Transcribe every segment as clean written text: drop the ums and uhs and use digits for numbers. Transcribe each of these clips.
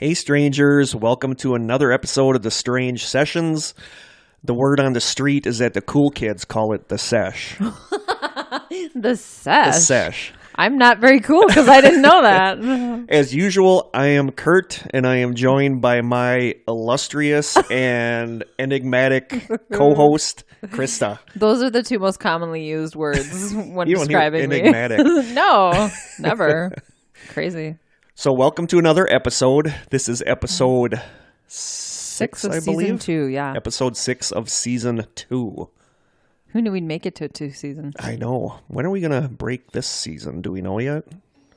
Hey strangers, welcome to another episode of the Strange Sessions. The word on the street is that the cool kids call it the sesh. The sesh? The sesh. I'm not very cool because I didn't know that. As usual, I am Kurt, and I am joined by my illustrious and enigmatic co-host, Krista. Those are the two most commonly used words when You don't hear describing me. enigmatic. No, never. Crazy. So welcome to another episode. This is episode 6, of I season believe. 2, yeah. Episode 6 of season 2. Who knew we'd make it to 2 seasons? I know. When are we going to break this season? Do we know yet?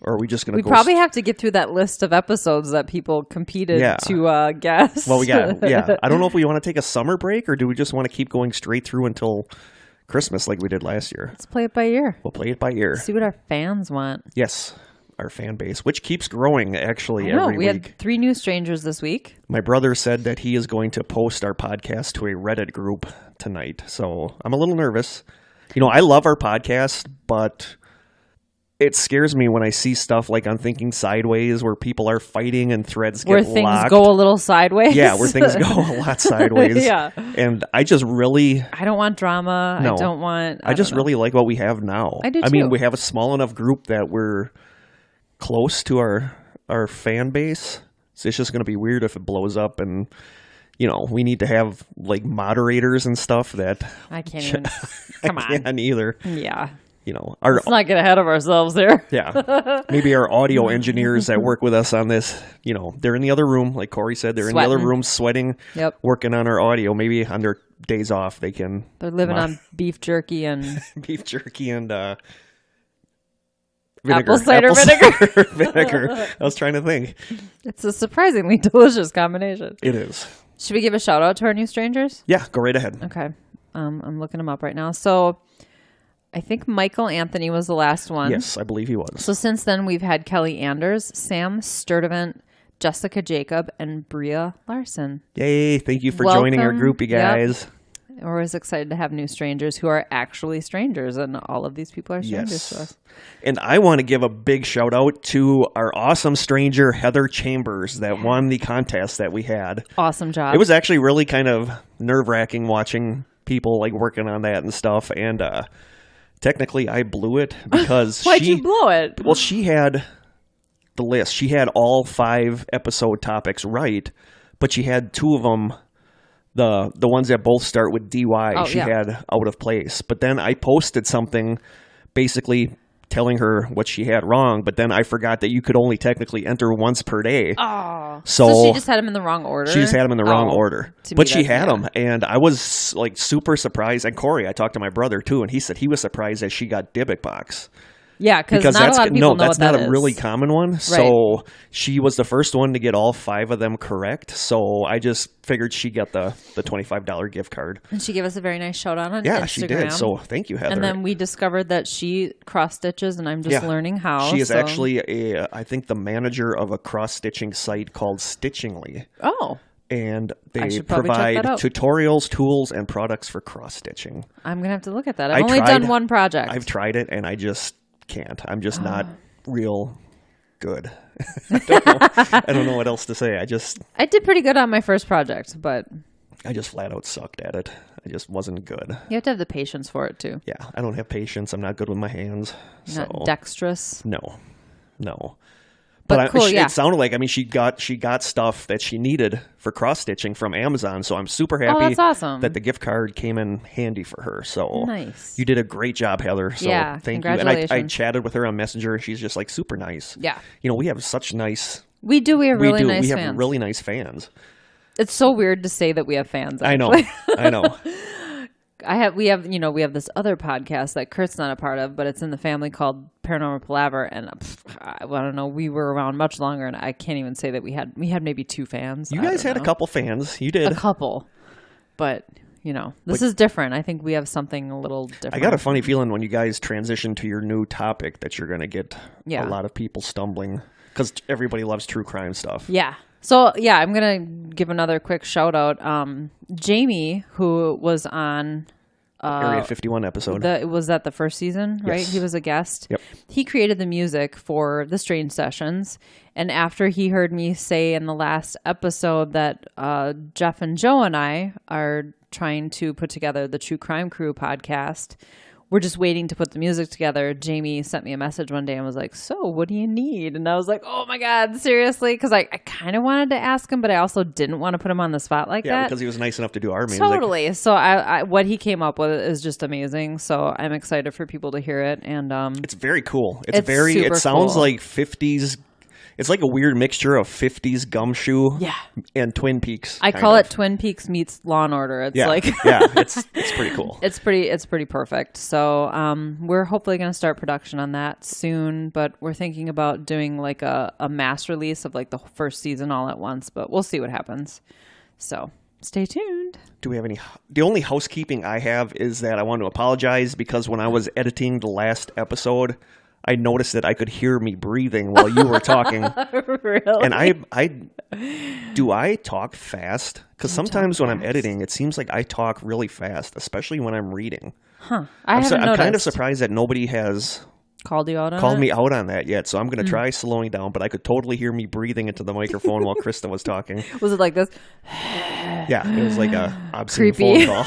Or are we just going to We probably have to get through that list of episodes that people competed to guess. Well, I don't know if we want to take a summer break or do we just want to keep going straight through until Christmas like we did last year? Let's play it by ear. We'll play it by ear. See what our fans want. Yes, our fan base, which keeps growing actually I know, every we week. had 3 new strangers this week. My brother said that he is going to post our podcast to a Reddit group tonight, so I'm a little nervous. You know, I love our podcast, but it scares me when I see stuff like on Thinking Sideways where people are fighting and threads get locked. Where things go a little sideways? Yeah, where things go a lot sideways. Yeah. And I just really... I don't want drama. No. I don't want... I just really like what we have now. I do, I mean, too. we have a small enough group that we're close to our fan base. So it's just going to be weird if it blows up and, you know, we need to have like moderators and stuff that... I can't even... Come on. I can't either. Yeah. You know, Let's not get ahead of ourselves there. yeah. Maybe our audio engineers that work with us on this, you know, they're in the other room, like Corey said, they're in the other room sweating, working on our audio. Maybe on their days off they can... They're living on beef jerky and... beef jerky and Apple cider vinegar. Vinegar. I was trying to think. It's a surprisingly delicious combination. It is. Should we give a shout out to our new strangers? Yeah, go right ahead. Okay. I'm looking them up right now. So I think Michael Anthony was the last one. Yes, I believe he was. So since then, we've had Kelly Anders, Sam Sturdivant, Jessica Jacob, and Bria Larson. Yay. Thank you for joining our group, you guys. Yep. We're always excited to have new strangers who are actually strangers, and all of these people are strangers to us. And I want to give a big shout out to our awesome stranger, Heather Chambers, that won the contest that we had. Awesome job. It was actually really kind of nerve-wracking watching people like working on that and stuff. And technically, I blew it because Why'd you blow it? Well, she had the list. She had all 5 episode topics right, but she had 2 of them. The ones that both start with DY, she had out of place. But then I posted something basically telling her what she had wrong, but then I forgot that you could only technically enter once per day. Oh. So she just had them in the wrong order? She just had them in the wrong order. But she had them, and I was like super surprised. And Corey, I talked to my brother too, and he said he was surprised that she got Dybbuk Box. Yeah, because not a lot of people know what that is. No, that's not a really common one. Right. So she was the first one to get all 5 of them correct. So I just figured she got the $25 gift card. And she gave us a very nice shout out on Instagram. Yeah, she did. So thank you, Heather. And then we discovered that she cross stitches, and I'm just learning how. She is actually I think the manager of a cross stitching site called Stitchingly. Oh. And they provide tutorials, tools, and products for cross stitching. I'm gonna have to look at that. I've only done one project. I've tried it, and I just can't. I'm just not real good. I don't know what else to say. I did pretty good on my first project, but I just flat out sucked at it. I just wasn't good. You have to have the patience for it too. Yeah, I don't have patience. I'm not good with my hands. Not dexterous. No. But cool, it sounded like, I mean, she got stuff that she needed for cross-stitching from Amazon, so I'm super happy that's awesome. that the gift card came in handy for her. So nice. You did a great job, Heather. So thank you. And I chatted with her on Messenger, and she's just like super nice. Yeah. You know, we have such nice... We do. We have really nice fans. We have really nice fans. It's so weird to say that we have fans, actually. I know. We have this other podcast that Kurt's not a part of, but it's in the family called Paranormal Palaver, and I don't know, we were around much longer, and I can't even say that we had maybe 2 fans. You guys had a couple fans. You did. A couple. But, you know, this is different. I think we have something a little different. I got a funny feeling when you guys transition to your new topic that you're going to get a lot of people stumbling, because everybody loves true crime stuff. Yeah. So, yeah, I'm going to give another quick shout out. Jamie, who was on Area 51 episode. Was that the first season, right? Yes. He was a guest. Yep. He created the music for the Strange Sessions. And after he heard me say in the last episode that Jeff and Joe and I are trying to put together the True Crime Crew podcast, we're just waiting to put the music together. Jamie sent me a message one day and was like, so what do you need? And I was like, oh my God, seriously? Because I kind of wanted to ask him, but I also didn't want to put him on the spot like that. Yeah, because he was nice enough to do our music. Totally. So I what he came up with is just amazing. So I'm excited for people to hear it. And it's very cool. It sounds cool. like 50s. It's like a weird mixture of 50s Gumshoe and Twin Peaks. I call it Twin Peaks meets Law and Order. It's it's pretty cool. It's pretty perfect. So we're hopefully going to start production on that soon, but we're thinking about doing like a mass release of like the first season all at once, but we'll see what happens. So stay tuned. Do we have any? The only housekeeping I have is that I want to apologize because when I was editing the last episode, I noticed that I could hear me breathing while you were talking. Really? And I talk fast? Because sometimes when I'm editing, it seems like I talk really fast, especially when I'm reading. Huh. I'm kind of surprised that nobody has called me out on that yet. So I'm going to try slowing down, but I could totally hear me breathing into the microphone while Krista was talking. Was it like this? Yeah, it was like a obscene Creepy. phone call.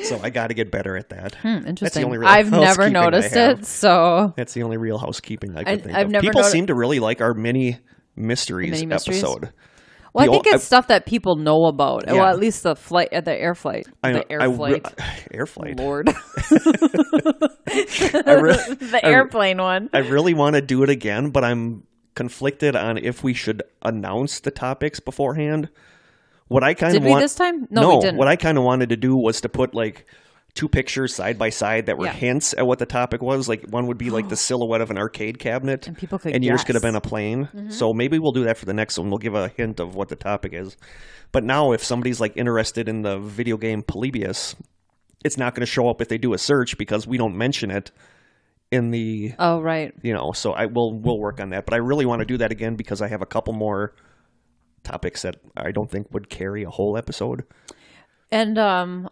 So I got to get better at that. Interesting. That's the only real I've never housekeeping noticed I have. it, so That's the only real housekeeping I could think I've of. never People seem to really like our mini mysteries episode. Well, I think it's stuff that people know about. Yeah. Well, at least the air flight. Air flight. Lord. The airplane one. I really want to do it again, but I'm conflicted on if we should announce the topics beforehand. What I kind of Did we this time? No, we didn't. What I kind of wanted to do was to put like two pictures side by side that were hints at what the topic was. Like one would be like the silhouette of an arcade cabinet, and people could yours guess. could have been a plane. Mm-hmm. So maybe we'll do that for the next one. We'll give a hint of what the topic is. But now, if somebody's like interested in the video game Polybius, it's not going to show up if they do a search because we don't mention it in the. Oh right. So we'll work on that. But I really want to do that again because I have a couple more topics that I don't think would carry a whole episode. And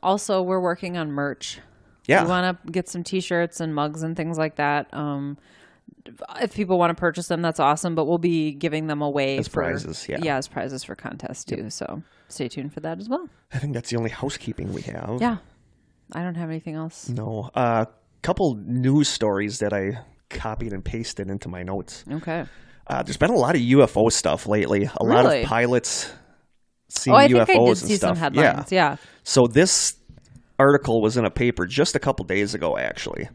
also, we're working on merch. Yeah. We want to get some T-shirts and mugs and things like that. If people want to purchase them, that's awesome. But we'll be giving them away as prizes. Yeah, as prizes for contests too. Yep. So stay tuned for that as well. I think that's the only housekeeping we have. Yeah, I don't have anything else. No. Couple news stories that I copied and pasted into my notes. Okay. There's been a lot of UFO stuff lately. A lot of pilots seeing I UFOs think I did and see stuff. Some headlines. Yeah. So this article was in a paper just a couple days ago, actually.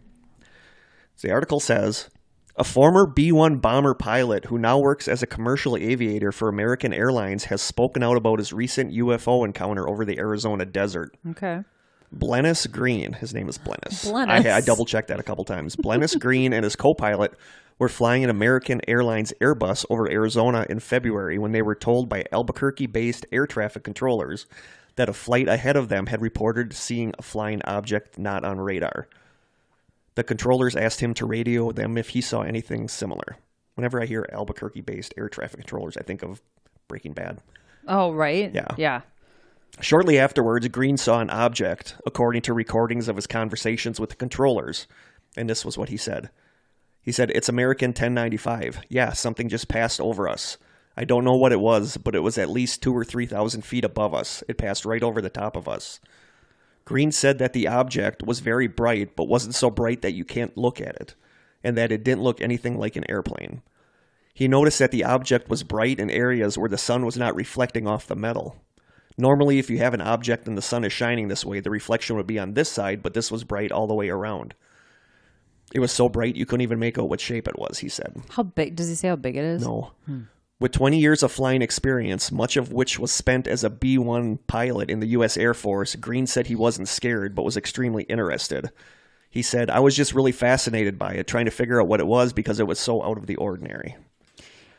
So the article says, a former B-1 bomber pilot who now works as a commercial aviator for American Airlines has spoken out about his recent UFO encounter over the Arizona desert. Okay. Blennis Green, his name is Blennis. Blennis. I double-checked that a couple times. Blennis Green and his co-pilot were flying an American Airlines Airbus over Arizona in February when they were told by Albuquerque-based air traffic controllers that a flight ahead of them had reported seeing a flying object not on radar. The controllers asked him to radio them if he saw anything similar. Whenever I hear Albuquerque-based air traffic controllers, I think of Breaking Bad. Oh, right? Yeah. Shortly afterwards, Green saw an object, according to recordings of his conversations with the controllers. And this was what he said. He said, "It's American 1095. Yeah, something just passed over us. I don't know what it was, but it was at least 2,000 or 3,000 feet above us. It passed right over the top of us." Green said that the object was very bright, but wasn't so bright that you can't look at it, and that it didn't look anything like an airplane. He noticed that the object was bright in areas where the sun was not reflecting off the metal. Normally, if you have an object and the sun is shining this way, the reflection would be on this side, but this was bright all the way around. It was so bright you couldn't even make out what shape it was, he said. How big? Does he say how big it is? No. With 20 years of flying experience, much of which was spent as a B-1 pilot in the U.S. Air Force, Green said he wasn't scared, but was extremely interested. He said, "I was just really fascinated by it, trying to figure out what it was because it was so out of the ordinary."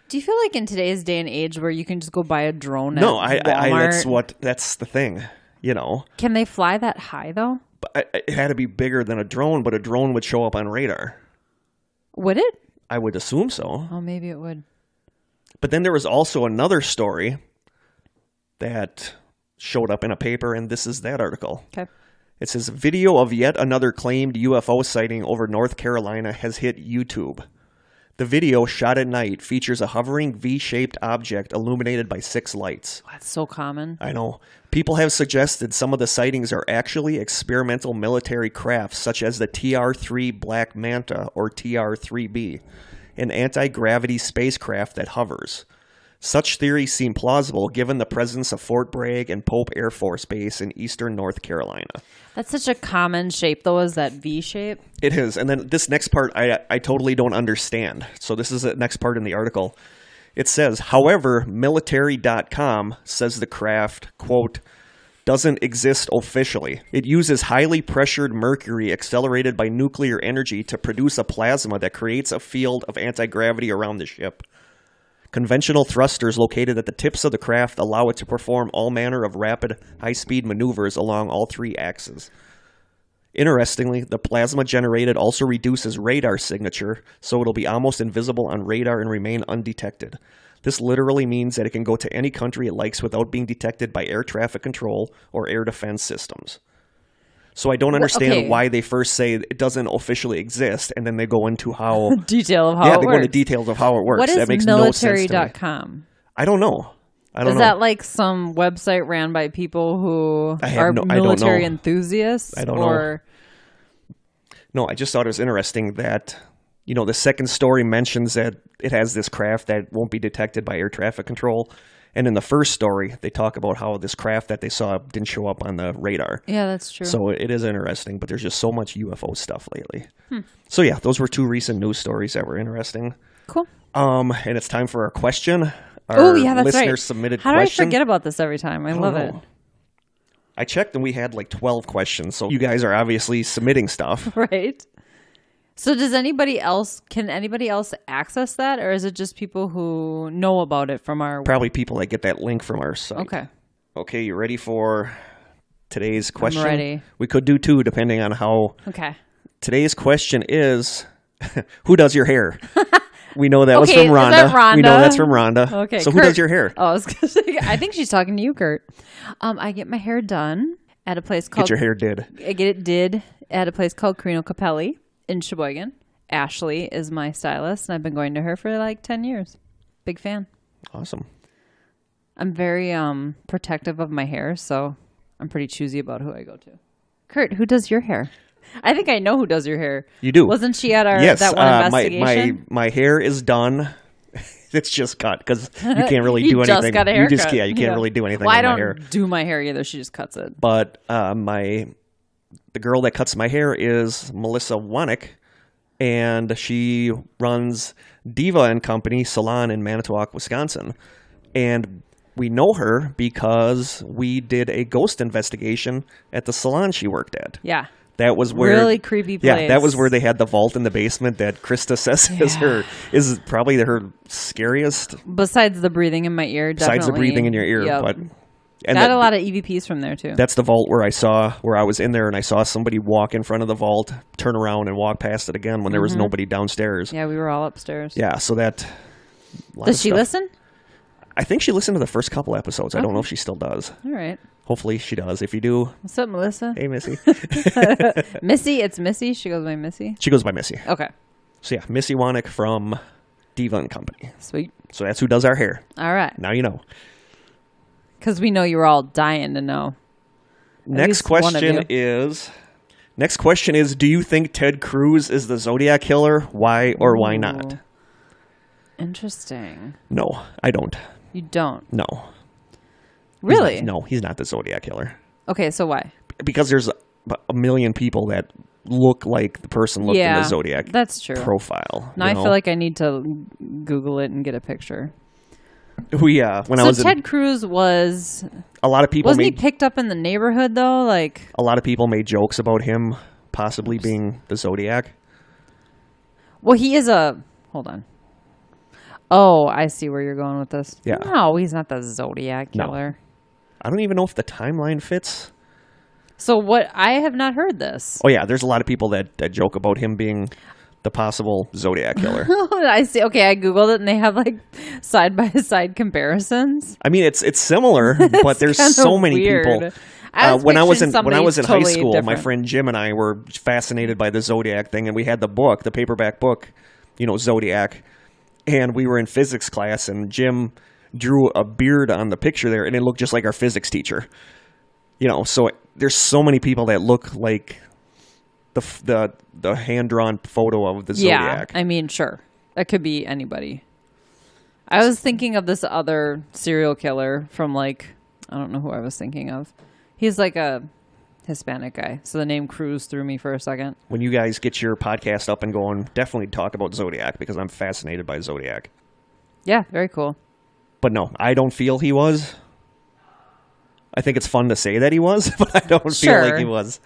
Do you feel like in today's day and age where you can just go buy a drone at Walmart? That's the thing, Can they fly that high, though? But it had to be bigger than a drone, but a drone would show up on radar. Would it? I would assume so. Oh, maybe it would. But then there was also another story that showed up in a paper, and this is that article. Okay. It says, video of yet another claimed UFO sighting over North Carolina has hit YouTube. The video, shot at night, features a hovering V-shaped object illuminated by 6 lights. That's so common. I know. People have suggested some of the sightings are actually experimental military crafts, such as the TR-3 Black Manta or TR-3B, an anti-gravity spacecraft that hovers. Such theories seem plausible given the presence of Fort Bragg and Pope Air Force Base in eastern North Carolina. That's such a common shape, though, is that V shape? It is. And then this next part, I totally don't understand. So this is the next part in the article. It says, however, military.com says the craft, quote, doesn't exist officially. It uses highly pressured mercury accelerated by nuclear energy to produce a plasma that creates a field of anti-gravity around the ship. Conventional thrusters located at the tips of the craft allow it to perform all manner of rapid, high-speed maneuvers along all 3 axes. Interestingly, the plasma generated also reduces radar signature, so it'll be almost invisible on radar and remain undetected. This literally means that it can go to any country it likes without being detected by air traffic control or air defense systems. So I don't understand why they first say it doesn't officially exist, and then they go into how... Detail of how it works. Yeah, they go into details of how it works. What is that makes no sense to me. military.com? I don't know. Is that like some website ran by people who are military enthusiasts? I don't know. No, I just thought it was interesting that, you know, the second story mentions that it has this craft that won't be detected by air traffic control. And in the first story, they talk about how this craft that they saw didn't show up on the radar. Yeah, that's true. So it is interesting, but there's just so much UFO stuff lately. So yeah, those were 2 recent news stories that were interesting. Cool. And it's time for our question. Oh, yeah, that's right. Submitted How question. do I forget about this every time? I love it. I checked and we had like 12 questions, so you guys are obviously submitting stuff. Right. So can anybody else access that, or is it just people who know about it from our... Probably people that get that link from our site. Okay, you ready for today's question? I'm ready. We could do 2 depending on how... Okay. Today's question is, who does your hair? We know that was from Rhonda. Is that Rhonda? We know that's from Rhonda. Okay. So Kurt, who does your hair? Oh, I was gonna say, I think she's talking to you, Kurt. I get my hair done at a place called... Get your hair did. I get it did at a place called Carino Capelli in Sheboygan. Ashley is my stylist, and I've been going to her for like 10 years. Big fan. Awesome. I'm very protective of my hair, so I'm pretty choosy about who I go to. Kurt, who does your hair? I think I know who does your hair. You do. Wasn't she at our yes, that one investigation? My hair is done. It's just cut because you can't really do anything. Just got a haircut. You can't really do anything with my hair. I don't do my hair either. She just cuts it. But the girl that cuts my hair is Melissa Wanick, and she runs Diva and Company Salon in Manitowoc, Wisconsin. And we know her because we did a ghost investigation at the salon she worked at. Yeah. That was where really creepy place. Yeah, that was where they had the vault in the basement that Krista says is probably her scariest. Besides the breathing in my ear, definitely. Besides the breathing in your ear, yep. but got a lot of EVPs from there too. That's the vault where I was in there and I saw somebody walk in front of the vault, turn around and walk past it again when there was nobody downstairs. Yeah, we were all upstairs. Yeah, so that. Does she listen? I think she listened to the first couple episodes. I don't know if she still does. All right. Hopefully she does. If you do. What's up, Melissa? Hey, Missy. Missy, it's Missy. She goes by Missy. She goes by Missy. Okay. So yeah, Missy Wanick from Diva and Company. Sweet. So that's who does our hair. All right. Now you know. Because we know you're all dying to know. Next question is, do you think Ted Cruz is the Zodiac Killer? Why or why not? Interesting. No, I don't. You don't? No. Really? He's not the Zodiac Killer. Okay, so why? Because there's a million people that look like the person looked in the Zodiac that's true. profile. Now I feel like I need to Google it and get a picture. Ted Cruz was... A lot of people wasn't he picked up in the neighborhood, though? Like a lot of people made jokes about him possibly being the Zodiac. Well, he is a... Hold on. Oh, I see where you're going with this. Yeah. No, he's not the Zodiac Killer. No. I don't even know if the timeline fits. So what? I have not heard this. Oh, yeah. There's a lot of people that joke about him being the possible Zodiac Killer. I see. Okay, I Googled it, and they have, like, side-by-side comparisons. I mean, it's similar, but there's so many people. When I was in high school, my friend Jim and I were fascinated by the Zodiac thing, and we had the book, the paperback book, Zodiac, and we were in physics class, and Jim drew a beard on the picture there, and it looked just like our physics teacher. So there's so many people that look like the hand-drawn photo of the Zodiac. Yeah, I mean, sure. That could be anybody. I was thinking of this other serial killer from, I don't know who I was thinking of. He's like a Hispanic guy. So the name Cruz threw me for a second. When you guys get your podcast up and going, definitely talk about Zodiac because I'm fascinated by Zodiac. Yeah, very cool. But no, I don't feel he was. I think it's fun to say that he was, but I don't feel like he was.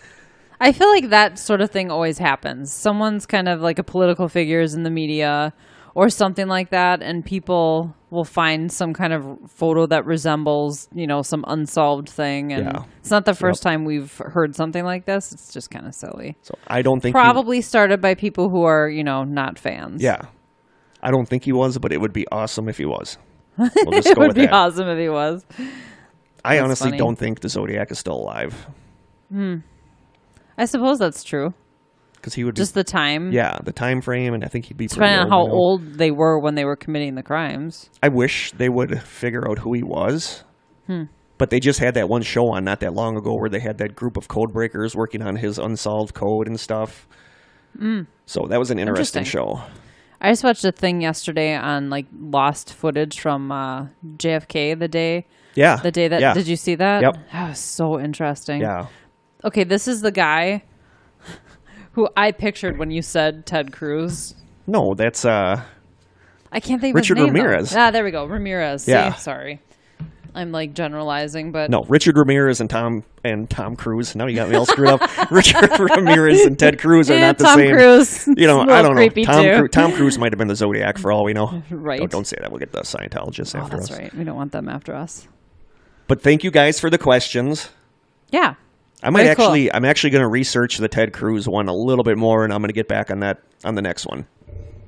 I feel like that sort of thing always happens. Someone's kind of like a political figure is in the media or something like that, and people will find some kind of photo that resembles, some unsolved thing. And it's not the first time we've heard something like this. It's just kind of silly. So I don't think probably started by people who are, not fans. Yeah. I don't think he was, but it would be awesome if he was. We'll just it would be awesome if he was. I honestly don't think the Zodiac is still alive. I suppose that's true. Because he would just the time. Yeah, the time frame, and I think he'd be depending on how old they were when they were committing the crimes. I wish they would figure out who he was. But they just had that one show on not that long ago where they had that group of code breakers working on his unsolved code and stuff. So that was an interesting show. I just watched a thing yesterday on lost footage from JFK the day. Yeah. The day that did you see that? Yep. That was so interesting. Yeah. Okay, this is the guy who I pictured when you said Ted Cruz. No, that's I can't think of Richard his name, Ramirez. Though. There we go. Ramirez. Yeah. See? Sorry. I'm generalizing, but no, Richard Ramirez and Tom Cruise. Now you got me all screwed up. Richard Ramirez and Ted Cruz are not the Tom same. Cruise. I don't know. Tom Cruise might have been the Zodiac for all we know. Right. Don't say that. We'll get the Scientologists after us. That's right. We don't want them after us. But thank you guys for the questions. Yeah. I'm actually going to research the Ted Cruz one a little bit more, and I'm going to get back on that on the next one.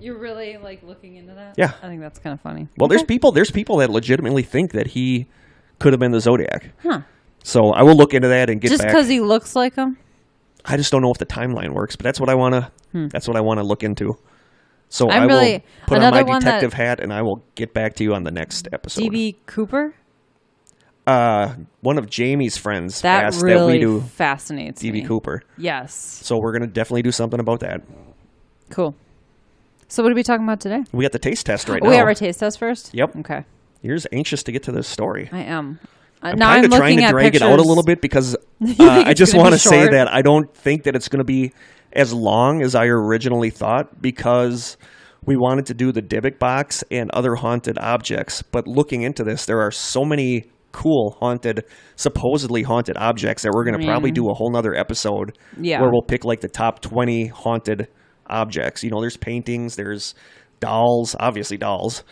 You're really looking into that? Yeah. I think that's kind of funny. Well, there's people that legitimately think that he could have been the Zodiac. Huh. So I will look into that and get back. Just because he looks like him? I just don't know if the timeline works, but that's what I want to. That's what I want to look into. So I will put on my detective hat, and I will get back to you on the next episode. D.B. Cooper? One of Jamie's friends that asked really that we do fascinates D.B. Cooper. Yes. So we're going to definitely do something about that. Cool. So what are we talking about today? We got the taste test right now. We have our taste test first? Yep. Okay. You're just anxious to get to this story. I am. I'm kind of trying to drag it out a little bit because I just want to say that I don't think that it's going to be as long as I originally thought because we wanted to do the Dybbuk Box and other haunted objects. But looking into this, there are so many cool supposedly haunted objects that we're going to probably do a whole nother episode where we'll pick the top 20 haunted objects. There's paintings, there's dolls, obviously dolls.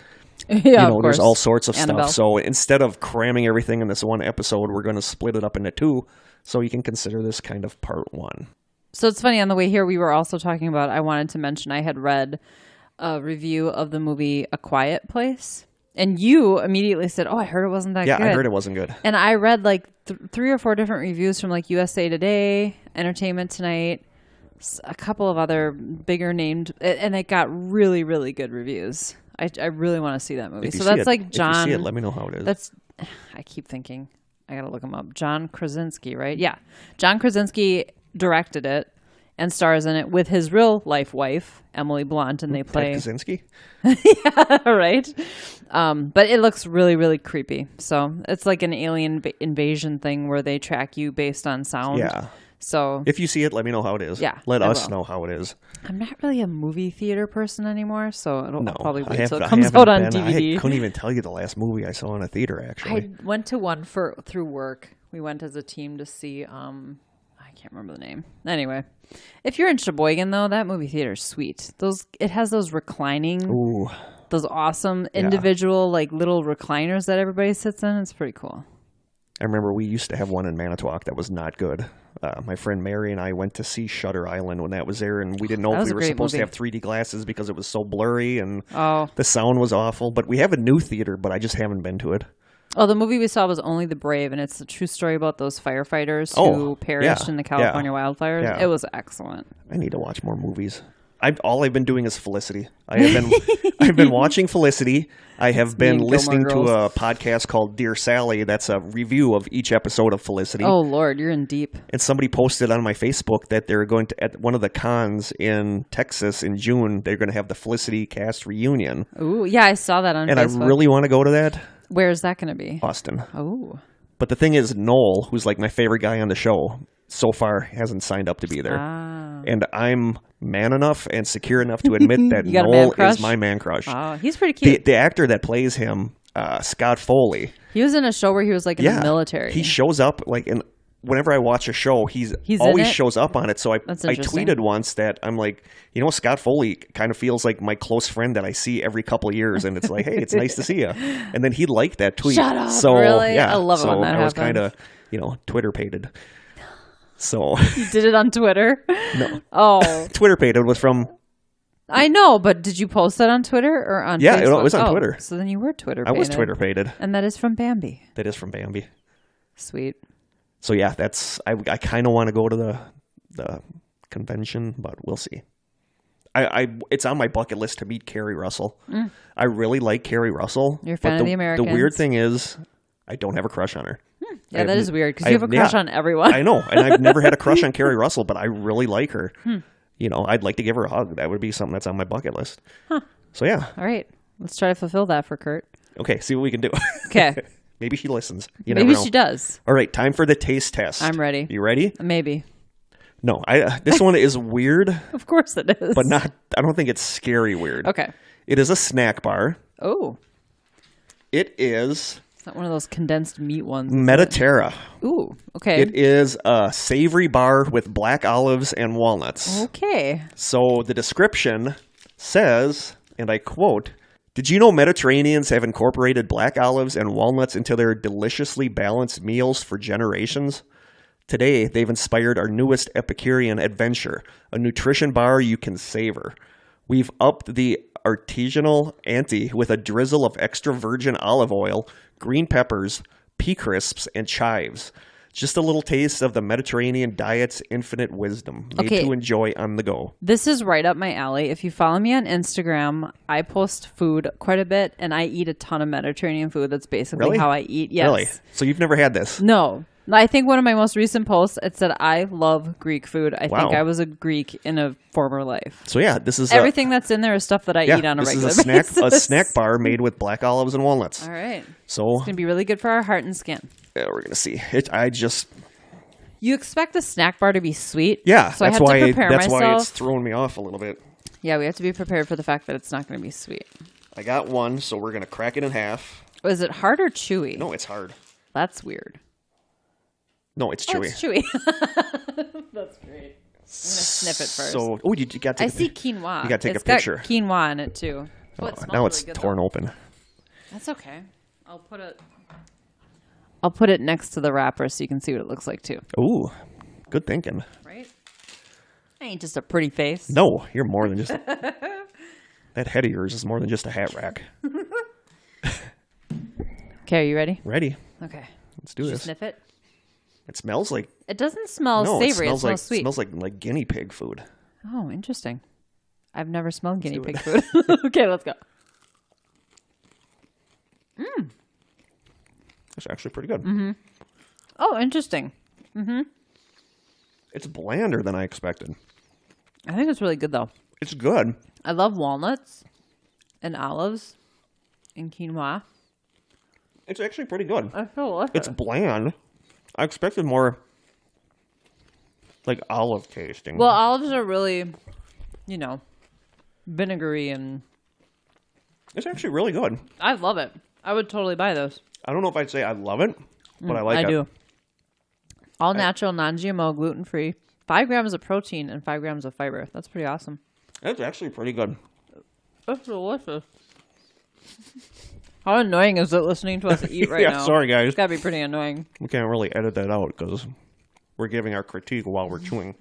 Yeah, there's all sorts of Annabelle. stuff. So instead of cramming everything in this one episode, we're going to split it up into two. So you can consider this kind of part one. So it's funny, on the way here, we were also talking about, I wanted to mention I had read a review of the movie A Quiet Place. And you immediately said, I heard it wasn't that good. Yeah, I heard it wasn't good. And I read 3 or 4 different reviews from USA Today, Entertainment Tonight, a couple of other bigger named, and it got really, really good reviews. I really want to see that movie. So that's John. If you see it, let me know how it is. I keep thinking, I got to look him up. John Krasinski, right? Yeah. John Krasinski directed it and stars in it with his real life wife, Emily Blunt, and they play. Ted Kaczynski? Yeah, right. But it looks really, really creepy. So it's like an alien invasion thing where they track you based on sound. Yeah. So if you see it, let me know how it is. Yeah, let us know how it is. I'm not really a movie theater person anymore, so I'll probably wait until it I comes out on DVD. I couldn't even tell you the last movie I saw in a theater, actually. I went to one through work. We went as a team to see, I can't remember the name. Anyway, if you're in Sheboygan, though, that movie theater is sweet. It has those reclining, those awesome individual, little recliners that everybody sits in. It's pretty cool. I remember we used to have one in Manitowoc that was not good. My friend Mary and I went to see Shutter Island when that was there, and we didn't know if we were supposed to have 3D glasses because it was so blurry and the sound was awful. But we have a new theater, but I just haven't been to it. Oh, the movie we saw was Only the Brave, and it's a true story about those firefighters who perished in the California wildfires. Yeah. It was excellent. I need to watch more movies. All I've been doing is Felicity. I've been watching Felicity. I have been listening to a podcast called Dear Sally. That's a review of each episode of Felicity. Oh Lord, you're in deep. And somebody posted on my Facebook that they're going to, at one of the cons in Texas in June, they're going to have the Felicity cast reunion. Ooh, yeah, I saw that on Facebook. And I really want to go to that. Where is that going to be? Austin. Oh. But the thing is, Noel, who's like my favorite guy on the show, so far hasn't signed up to be there. And I'm man enough and secure enough to admit that Noel is my man crush. Oh, he's pretty cute. The actor that plays him, Scott Foley. He was in a show where he was like in the military. He shows up like in whenever I watch a show, he's always shows up on it. So I tweeted once that I'm like, Scott Foley kind of feels like my close friend that I see every couple of years, and it's like, hey, it's nice to see you. And then he liked that tweet. Shut up, so, really? Yeah, I love it when that happens. I was kind of, Twitter-pated. So you did it on Twitter? No. Oh. Twitter-pated was from... I know, but did you post that on Twitter or on Facebook? Yeah, it was on Twitter. So then you were Twitter-pated. I was Twitter-pated. And that is from Bambi. That is from Bambi. Sweet. So yeah, I kind of want to go to the convention, but we'll see. It's on my bucket list to meet Carrie Russell. I really like Carrie Russell. You're a fan of the Americans. The weird thing is, I don't have a crush on her. Yeah, that is weird because you have a crush on everyone. I know, and I've never had a crush on Carrie Russell, but I really like her. I'd like to give her a hug. That would be something that's on my bucket list. Huh. So yeah. All right, let's try to fulfill that for Kurt. Okay, see what we can do. Okay. Maybe she listens. Maybe she does. All right, time for the taste test. I'm ready. You ready? Maybe. No, this one is weird. Of course it is. But I don't think it's scary weird. Okay. It is a snack bar. Oh. It is... It's not one of those condensed meat ones. Mediterra. Ooh, okay. It is a savory bar with black olives and walnuts. Okay. So the description says, and I quote, "Did you know Mediterraneans have incorporated black olives and walnuts into their deliciously balanced meals for generations? Today, they've inspired our newest Epicurean adventure, a nutrition bar you can savor. We've upped the artisanal ante with a drizzle of extra virgin olive oil, green peppers, pea crisps, and chives. Just a little taste of the Mediterranean diet's infinite wisdom, made to enjoy on the go." This is right up my alley. If you follow me on Instagram, I post food quite a bit, and I eat a ton of Mediterranean food. That's basically how I eat. Yes. Really? So you've never had this? No. I think one of my most recent posts, it said, I love Greek food. I think I was a Greek in a former life. So yeah, this is... Everything that's in there is stuff that I eat on a regular basis. This is a snack bar made with black olives and walnuts. All right. So it's going to be really good for our heart and skin. Yeah, we're going to see. You expect a snack bar to be sweet? Yeah, so that's why it's throwing me off a little bit. Yeah, we have to be prepared for the fact that it's not going to be sweet. I got one, so we're going to crack it in half. Is it hard or chewy? No, it's hard. That's weird. No, it's chewy. Oh, it's chewy. That's great. I'm going to sniff it first. So, you got to... I see quinoa. You got to take a picture. It's got quinoa in it, too. Oh, now it's really torn open. That's okay. I'll put it next to the wrapper so you can see what it looks like, too. Ooh, good thinking. Right? I ain't just a pretty face. No, you're more than just... That head of yours is more than just a hat rack. Okay, are you ready? Ready. Okay. Let's do this. Did you sniff it? It smells like... It doesn't smell savory. It smells sweet. It smells like guinea pig food. Oh, interesting. I've never smelled guinea pig food. Okay, let's go. It's actually pretty good. Mm-hmm. Oh, interesting. Mm-hmm. It's blander than I expected. I think it's really good, though. It's good. I love walnuts and olives and quinoa. It's actually pretty good. I feel like it's bland. I expected more like olive tasting. Well, olives are really, vinegary and... It's actually really good. I love it. I would totally buy those. I don't know if I'd say I love it, but I like it. I do. All natural, non-GMO, gluten-free. 5 grams of protein and 5 grams of fiber. That's pretty awesome. It's actually pretty good. It's delicious. How annoying is it listening to us eat right now? Sorry, guys. It's got to be pretty annoying. We can't really edit that out because we're giving our critique while we're chewing.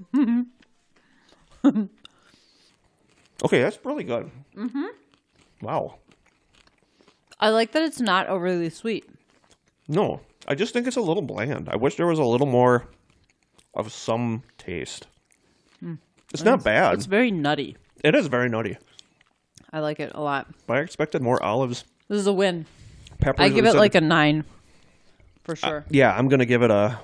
Okay, that's really good. Mm-hmm. Wow. I like that it's not overly sweet. No, I just think it's a little bland. I wish there was a little more of some taste. It's not bad. It's very nutty. It is very nutty. I like it a lot. But I expected more olives. This is a win. Peppers. I give it like a 9 for sure. Yeah, I'm gonna give it a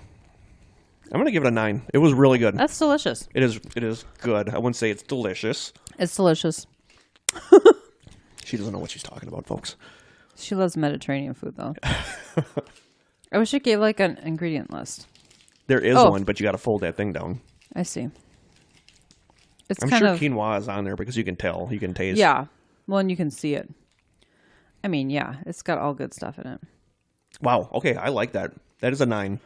9. It was really good. That's delicious. It is good. I wouldn't say it's delicious. It's delicious. She doesn't know what she's talking about, folks. She loves Mediterranean food, though. I wish it gave like an ingredient list. There is one, but you got to fold that thing down. I see. I'm sure quinoa is on there because you can tell. You can taste. Yeah. Well, and you can see it. I mean, yeah, it's got all good stuff in it. Wow. Okay, I like that. That is a 9.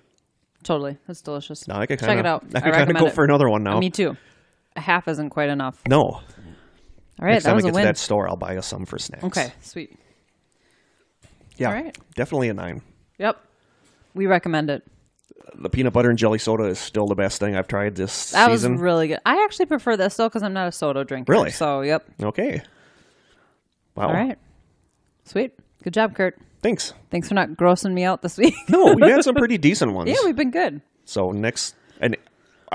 Totally. That's delicious. Now I can check it out. I can kind of go for another one now. Me too. A half isn't quite enough. No. All right, Next that time was I a get win. to that store, I'll buy us some for snacks. Okay, sweet. Yeah. All right. Definitely a 9. Yep. We recommend it. The peanut butter and jelly soda is still the best thing I've tried this season. That was really good. I actually prefer this though because I'm not a soda drinker. Really? So, yep. Okay. Wow. All right. Sweet. Good job, Kurt. Thanks. Thanks for not grossing me out this week. No, we had some pretty decent ones. Yeah, we've been good. So next, and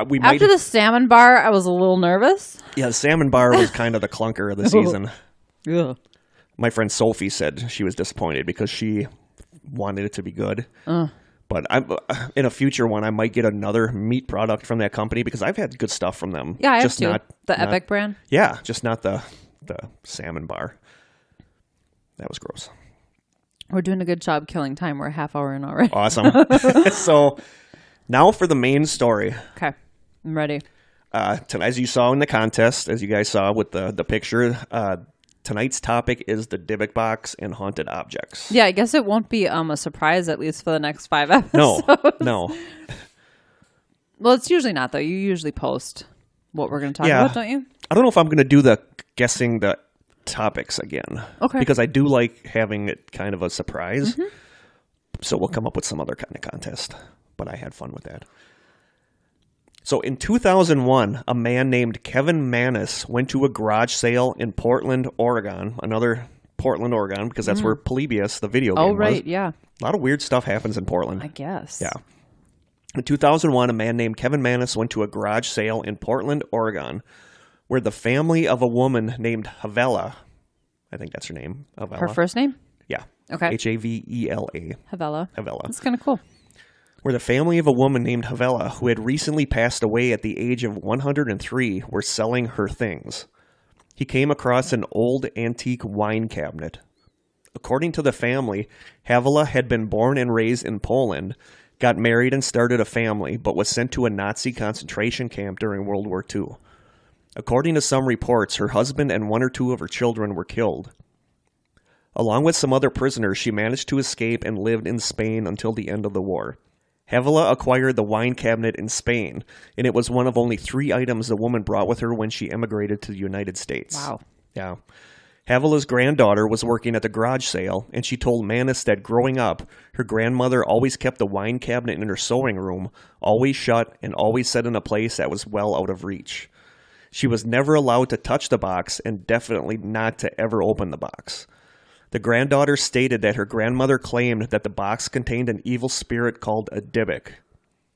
we might After the salmon bar, I was a little nervous. Yeah, the salmon bar was kind of the clunker of the season. Yeah. My friend Sophie said she was disappointed because she wanted it to be good. But in a future one, I might get another meat product from that company because I've had good stuff from them. Yeah, I just have too. The Epic brand? Yeah, just not the salmon bar. That was gross. We're doing a good job killing time. We're a half hour in already. Awesome. So now for the main story. Okay. I'm ready. As you saw in the contest, as you guys saw with the picture, tonight's topic is the Dybbuk Box and haunted objects. Yeah, I guess it won't be a surprise, at least for the next 5 episodes. No. Well, it's usually not, though. You usually post what we're going to talk about, don't you? I don't know if I'm going to do the guessing the topics again. Okay. Because I do like having it kind of a surprise. Mm-hmm. So we'll come up with some other kind of contest. But I had fun with that. So in 2001, a man named Kevin Mannis went to a garage sale in Portland, Oregon. Another Portland, Oregon, because that's where Polybius, the video game, was. Oh, right, yeah. A lot of weird stuff happens in Portland. I guess. Yeah. In 2001, a man named Kevin Mannis went to a garage sale in Portland, Oregon, where the family of a woman named Havela, I think that's her name. Havela. Her first name? Yeah. Okay. Havela. Havela. Havela. That's kind of cool. Where the family of a woman named Havela, who had recently passed away at the age of 103, were selling her things. He came across an old antique wine cabinet. According to the family, Havela had been born and raised in Poland, got married and started a family, but was sent to a Nazi concentration camp during World War II. According to some reports, her husband and 1 or 2 of her children were killed. Along with some other prisoners, she managed to escape and lived in Spain until the end of the war. Havela acquired the wine cabinet in Spain, and it was one of only 3 items the woman brought with her when she emigrated to the United States. Wow. Yeah. Havela's granddaughter was working at the garage sale, and she told Mannis that growing up, her grandmother always kept the wine cabinet in her sewing room, always shut and always set in a place that was well out of reach. She was never allowed to touch the box and definitely not to ever open the box. The granddaughter stated that her grandmother claimed that the box contained an evil spirit called a Dybbuk.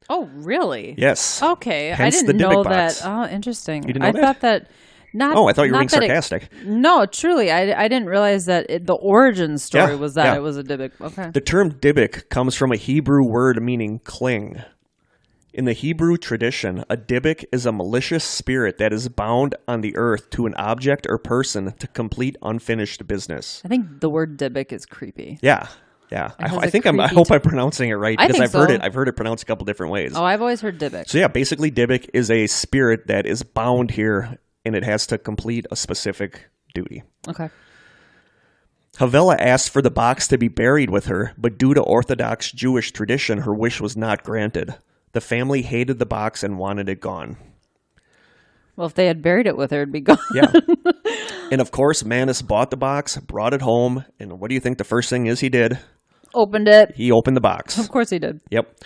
Oh, really? Yes. Okay. Hence I didn't the know Dybbuk that. box. Oh, interesting. You didn't know I that? thought that not. Oh, I thought you were not being that sarcastic. No, truly. I didn't realize that the origin story was that it was a Dybbuk. Okay. The term Dybbuk comes from a Hebrew word meaning cling. In the Hebrew tradition, a Dybbuk is a malicious spirit that is bound on the earth to an object or person to complete unfinished business. I think the word Dybbuk is creepy. Yeah. I hope I'm pronouncing it right because I've heard it pronounced a couple different ways. Oh, I've always heard Dybbuk. So yeah, basically Dybbuk is a spirit that is bound here and it has to complete a specific duty. Okay. Havela asked for the box to be buried with her, but due to Orthodox Jewish tradition, her wish was not granted. The family hated the box and wanted it gone. Well, if they had buried it with her, it'd be gone. Yeah. And of course, Mannis bought the box, brought it home, and what do you think the first thing is he did? Opened it. He opened the box. Of course he did. Yep.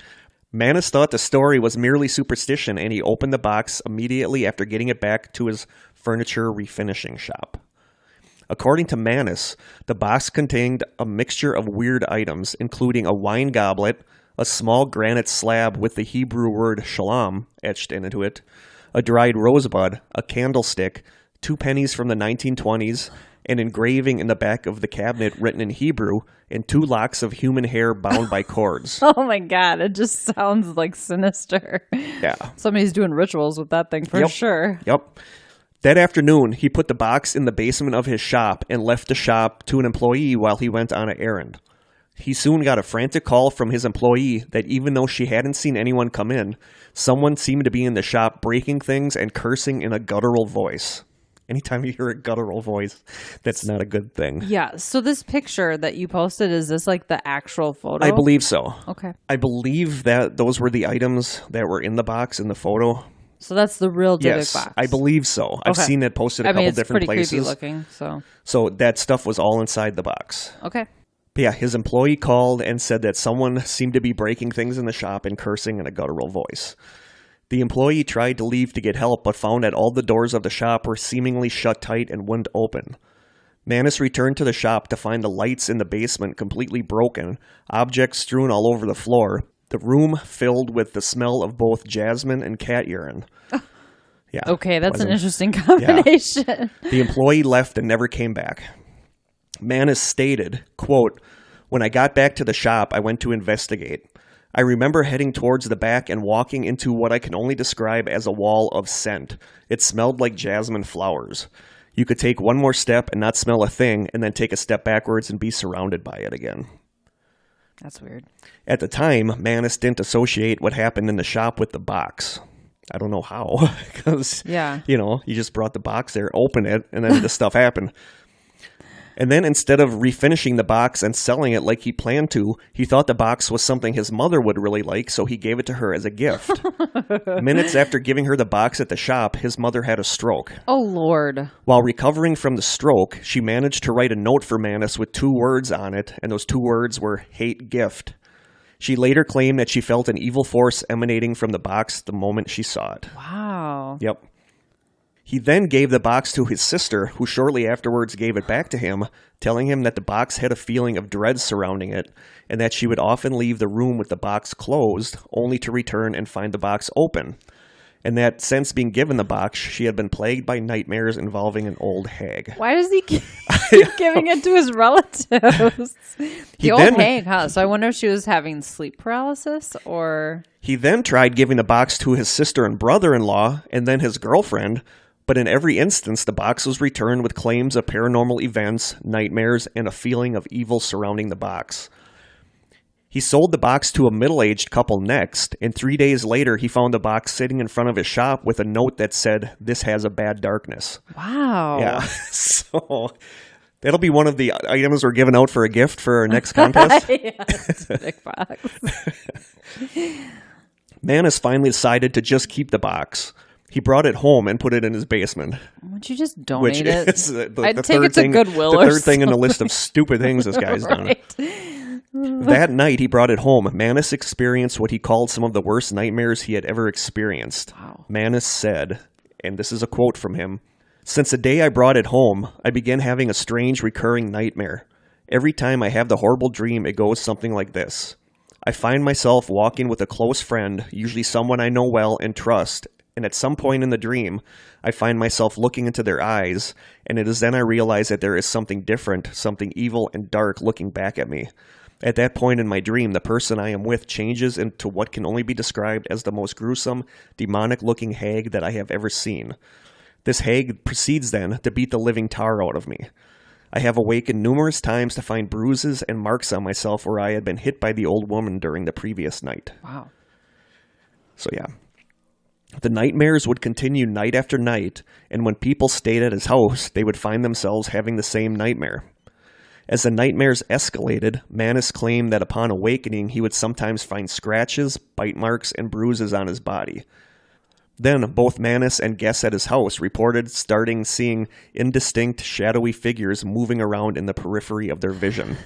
Mannis thought the story was merely superstition, and he opened the box immediately after getting it back to his furniture refinishing shop. According to Manus, the box contained a mixture of weird items, including a wine goblet, a small granite slab with the Hebrew word shalom etched into it, a dried rosebud, a candlestick, 2 pennies from the 1920s, an engraving in the back of the cabinet written in Hebrew, and 2 locks of human hair bound by cords. Oh my God, it just sounds like sinister. Yeah. Somebody's doing rituals with that thing for sure. Yep. That afternoon, he put the box in the basement of his shop and left the shop to an employee while he went on an errand. He soon got a frantic call from his employee that even though she hadn't seen anyone come in, someone seemed to be in the shop breaking things and cursing in a guttural voice. Anytime you hear a guttural voice, that's not a good thing. Yeah. So this picture that you posted, is this like the actual photo? I believe so. Okay. I believe that those were the items that were in the box in the photo. So that's the real Dybbuk box? Yes, I believe so. I've seen it posted a couple different places. It's pretty creepy looking. So that stuff was all inside the box. Okay. But yeah, his employee called and said that someone seemed to be breaking things in the shop and cursing in a guttural voice. The employee tried to leave to get help, but found that all the doors of the shop were seemingly shut tight and wouldn't open. Manus returned to the shop to find the lights in the basement completely broken, objects strewn all over the floor, the room filled with the smell of both jasmine and cat urine. Yeah. Okay, that's an interesting combination. Yeah. The employee left and never came back. Manus stated, quote, "When I got back to the shop, I went to investigate. I remember heading towards the back and walking into what I can only describe as a wall of scent. It smelled like jasmine flowers. You could take one more step and not smell a thing, and then take a step backwards and be surrounded by it again." That's weird. At the time, Manus didn't associate what happened in the shop with the box. I don't know how, because, you just brought the box there, opened it, and then this stuff happened. And then instead of refinishing the box and selling it like he planned to, he thought the box was something his mother would really like, so he gave it to her as a gift. Minutes after giving her the box at the shop, his mother had a stroke. Oh, Lord. While recovering from the stroke, she managed to write a note for Manus with 2 words on it, and those 2 words were hate gift. She later claimed that she felt an evil force emanating from the box the moment she saw it. Wow. Yep. He then gave the box to his sister, who shortly afterwards gave it back to him, telling him that the box had a feeling of dread surrounding it, and that she would often leave the room with the box closed, only to return and find the box open. And that since being given the box, she had been plagued by nightmares involving an old hag. Why does he keep giving it to his relatives? The old hag, huh? So I wonder if she was having sleep paralysis, or... He then tried giving the box to his sister and brother-in-law, and then his girlfriend, but in every instance, the box was returned with claims of paranormal events, nightmares, and a feeling of evil surrounding the box. He sold the box to a middle-aged couple next, and 3 days later, he found the box sitting in front of his shop with a note that said, "This has a bad darkness." Wow. Yeah. So that'll be one of the items we're giving out for a gift for our next contest. Yeah, Dybbuk Box. Manus finally decided to just keep the box. He brought it home and put it in his basement. Why don't you just donate it? I'd take it to Goodwill or something. The third thing in the list of stupid things this guy's done. That night he brought it home. Manus experienced what he called some of the worst nightmares he had ever experienced. Wow. Manus said, and this is a quote from him, "Since the day I brought it home, I began having a strange recurring nightmare. Every time I have the horrible dream, it goes something like this. I find myself walking with a close friend, usually someone I know well and trust, and at some point in the dream, I find myself looking into their eyes, and it is then I realize that there is something different, something evil and dark looking back at me. At that point in my dream, the person I am with changes into what can only be described as the most gruesome, demonic-looking hag that I have ever seen. This hag proceeds then to beat the living tar out of me. I have awakened numerous times to find bruises and marks on myself where I had been hit by the old woman during the previous night." Wow. So yeah. The nightmares would continue night after night, and when people stayed at his house, they would find themselves having the same nightmare. As the nightmares escalated, Manus claimed that upon awakening, he would sometimes find scratches, bite marks, and bruises on his body. Then, both Manus and guests at his house reported starting seeing indistinct, shadowy figures moving around in the periphery of their vision.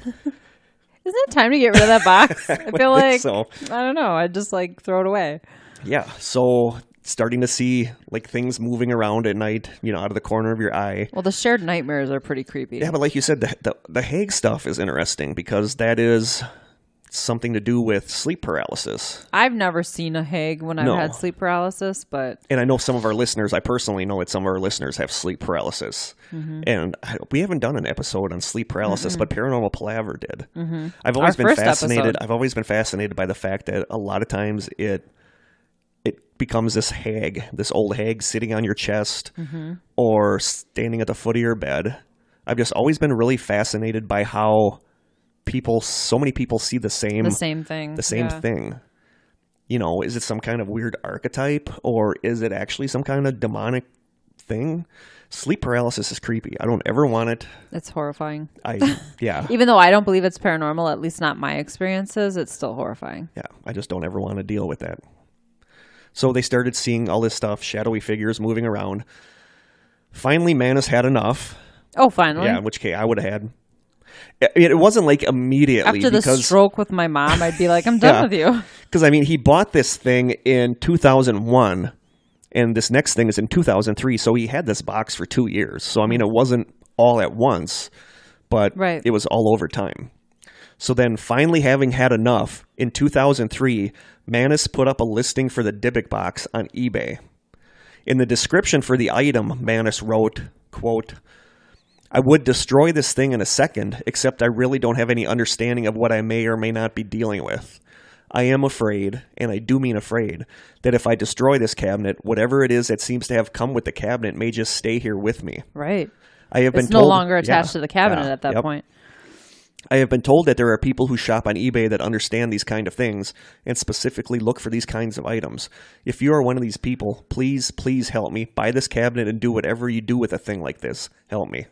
Isn't it time to get rid of that box? I feel like, so. I don't know, I'd just throw it away. Yeah, so starting to see like things moving around at night, out of the corner of your eye. Well, the shared nightmares are pretty creepy. Yeah, but like you said, the Hague stuff is interesting because that is something to do with sleep paralysis. I've never seen a Hague when I've had sleep paralysis, but... And I know some of our listeners, I personally know that some of our listeners have sleep paralysis. Mm-hmm. And we haven't done an episode on sleep paralysis, but Paranormal Palaver did. Mm-hmm. I've always been fascinated. I've always been fascinated by the fact that a lot of times it becomes this hag, this old hag sitting on your chest or standing at the foot of your bed. I've just always been really fascinated by how so many people see the same thing. Is it some kind of weird archetype or is it actually some kind of demonic thing? Sleep paralysis is creepy. I don't ever want it. It's horrifying. Yeah. Even though I don't believe it's paranormal, at least not my experiences, it's still horrifying. Yeah. I just don't ever want to deal with that. So they started seeing all this stuff, shadowy figures moving around. Finally, Manus had enough. Oh, finally? Yeah, which I would have had. It wasn't like immediately. After the stroke with my mom, I'd be like, I'm done with you. Because, he bought this thing in 2001, and this next thing is in 2003, so he had this box for 2 years. So, it wasn't all at once, but it was all over time. So then, finally having had enough, in 2003, Manus put up a listing for the Dybbuk Box on eBay. In the description for the item, Manus wrote, quote, I would destroy this thing in a second, except I really don't have any understanding of what I may or may not be dealing with. I am afraid, and I do mean afraid, that if I destroy this cabinet, whatever it is that seems to have come with the cabinet may just stay here with me. Right. It's no longer attached to the cabinet at that point. I have been told that there are people who shop on eBay that understand these kind of things and specifically look for these kinds of items. If you are one of these people, please, please help me. Buy this cabinet and do whatever you do with a thing like this. Help me.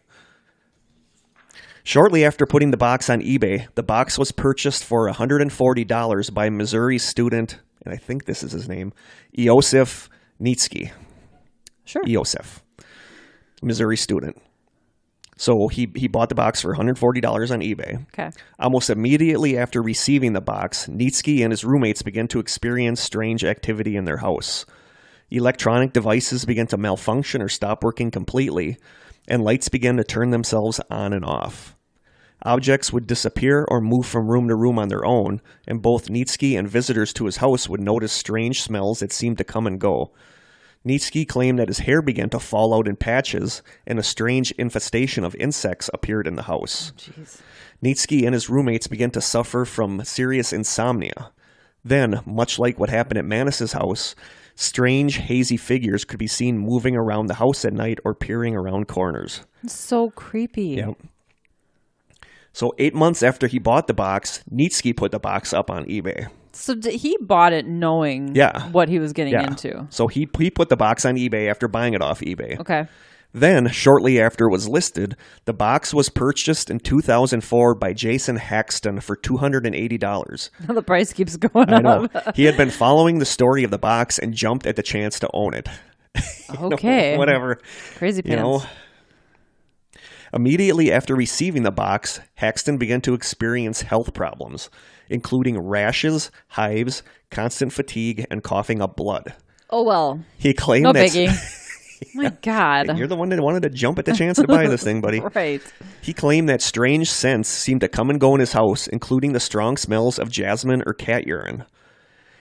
Shortly after putting the box on eBay, the box was purchased for $140 by Missouri student, and I think this is his name, Iosif Nitsky. Sure. Iosif. Missouri student. So he bought the box for $140 on eBay. Okay. Almost immediately after receiving the box, Nitsky and his roommates began to experience strange activity in their house. Electronic devices began to malfunction or stop working completely, and lights began to turn themselves on and off. Objects would disappear or move from room to room on their own, and both Nitsky and visitors to his house would notice strange smells that seemed to come and go. Nitsky claimed that his hair began to fall out in patches, and a strange infestation of insects appeared in the house. Oh, Nitsky and his roommates began to suffer from serious insomnia. Then, much like what happened at Manus's house, strange, hazy figures could be seen moving around the house at night or peering around corners. It's so creepy. Yep. So 8 months after he bought the box, Nitsky put the box up on eBay. So he bought it knowing what he was getting into. So he put the box on eBay after buying it off eBay. Okay. Then, shortly after it was listed, the box was purchased in 2004 by Jason Haxton for $280. The price keeps going up. I know. He had been following the story of the box and jumped at the chance to own it. Okay. Whatever. Crazy pants. Immediately after receiving the box, Haxton began to experience health problems, including rashes, hives, constant fatigue, and coughing up blood. Oh, well. He claimed no biggie. My God. You're the one that wanted to jump at the chance to buy this thing, buddy. Right. He claimed that strange scents seemed to come and go in his house, including the strong smells of jasmine or cat urine.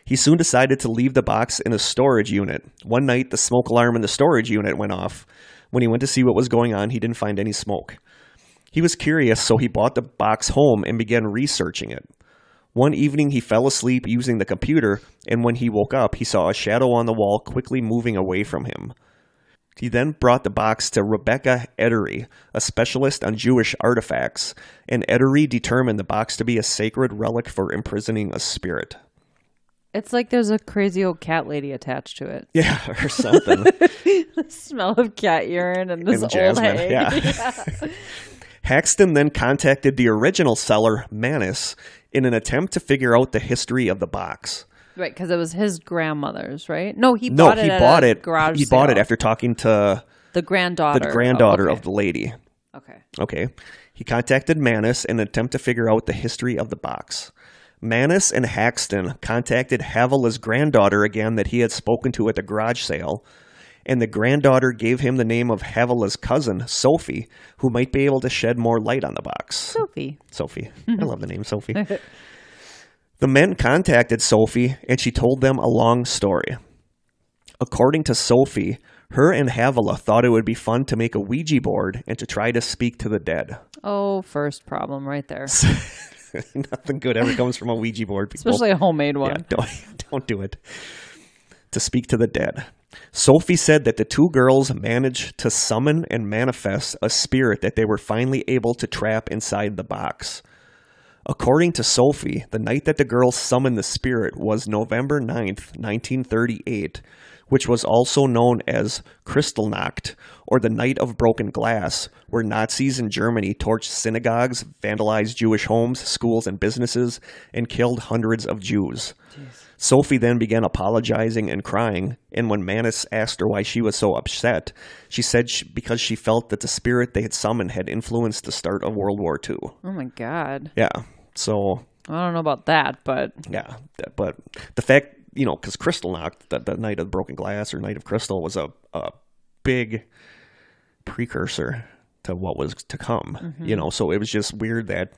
He soon decided to leave the box in a storage unit. One night, the smoke alarm in the storage unit went off. When he went to see what was going on, he didn't find any smoke. He was curious, so he bought the box home and began researching it. One evening, he fell asleep using the computer, and when he woke up, he saw a shadow on the wall quickly moving away from him. He then brought the box to Rebecca Edery, a specialist on Jewish artifacts, and Edery determined the box to be a sacred relic for imprisoning a spirit. It's like there's a crazy old cat lady attached to it. Yeah, or something. The smell of cat urine and this old hag. Yeah. Haxton then contacted the original seller, Manus, in an attempt to figure out the history of the box. Right, because it was his grandmother's, right? No, he bought it at a garage sale. He bought it after talking to the granddaughter. Of the lady. Okay. Okay. He contacted Manus in an attempt to figure out the history of the box. Mannis and Haxton contacted Havila's granddaughter again that he had spoken to at the garage sale, and the granddaughter gave him the name of Havila's cousin, Sophie, who might be able to shed more light on the box. Sophie. I love the name Sophie. The men contacted Sophie, and she told them a long story. According to Sophie, her and Havila thought it would be fun to make a Ouija board and to try to speak to the dead. Oh, first problem right there. Nothing good ever comes from a Ouija board, people. Especially a homemade one. Yeah, don't do it. To speak to the dead. Sophie said that the two girls managed to summon and manifest a spirit that they were finally able to trap inside the box. According to Sophie, the night that the girls summoned the spirit was November 9th, 1938, which was also known as Kristallnacht, or the Night of Broken Glass, where Nazis in Germany torched synagogues, vandalized Jewish homes, schools, and businesses, and killed hundreds of Jews. Jeez. Sophie then began apologizing and crying, and when Mannis asked her why she was so upset, she said because she felt that the spirit they had summoned had influenced the start of World War II. Oh my God. Yeah, so... I don't know about that, but... Yeah, but the fact, because Kristallnacht, the Night of Broken Glass or Night of Crystal, was a big precursor to what was to come, so it was just weird that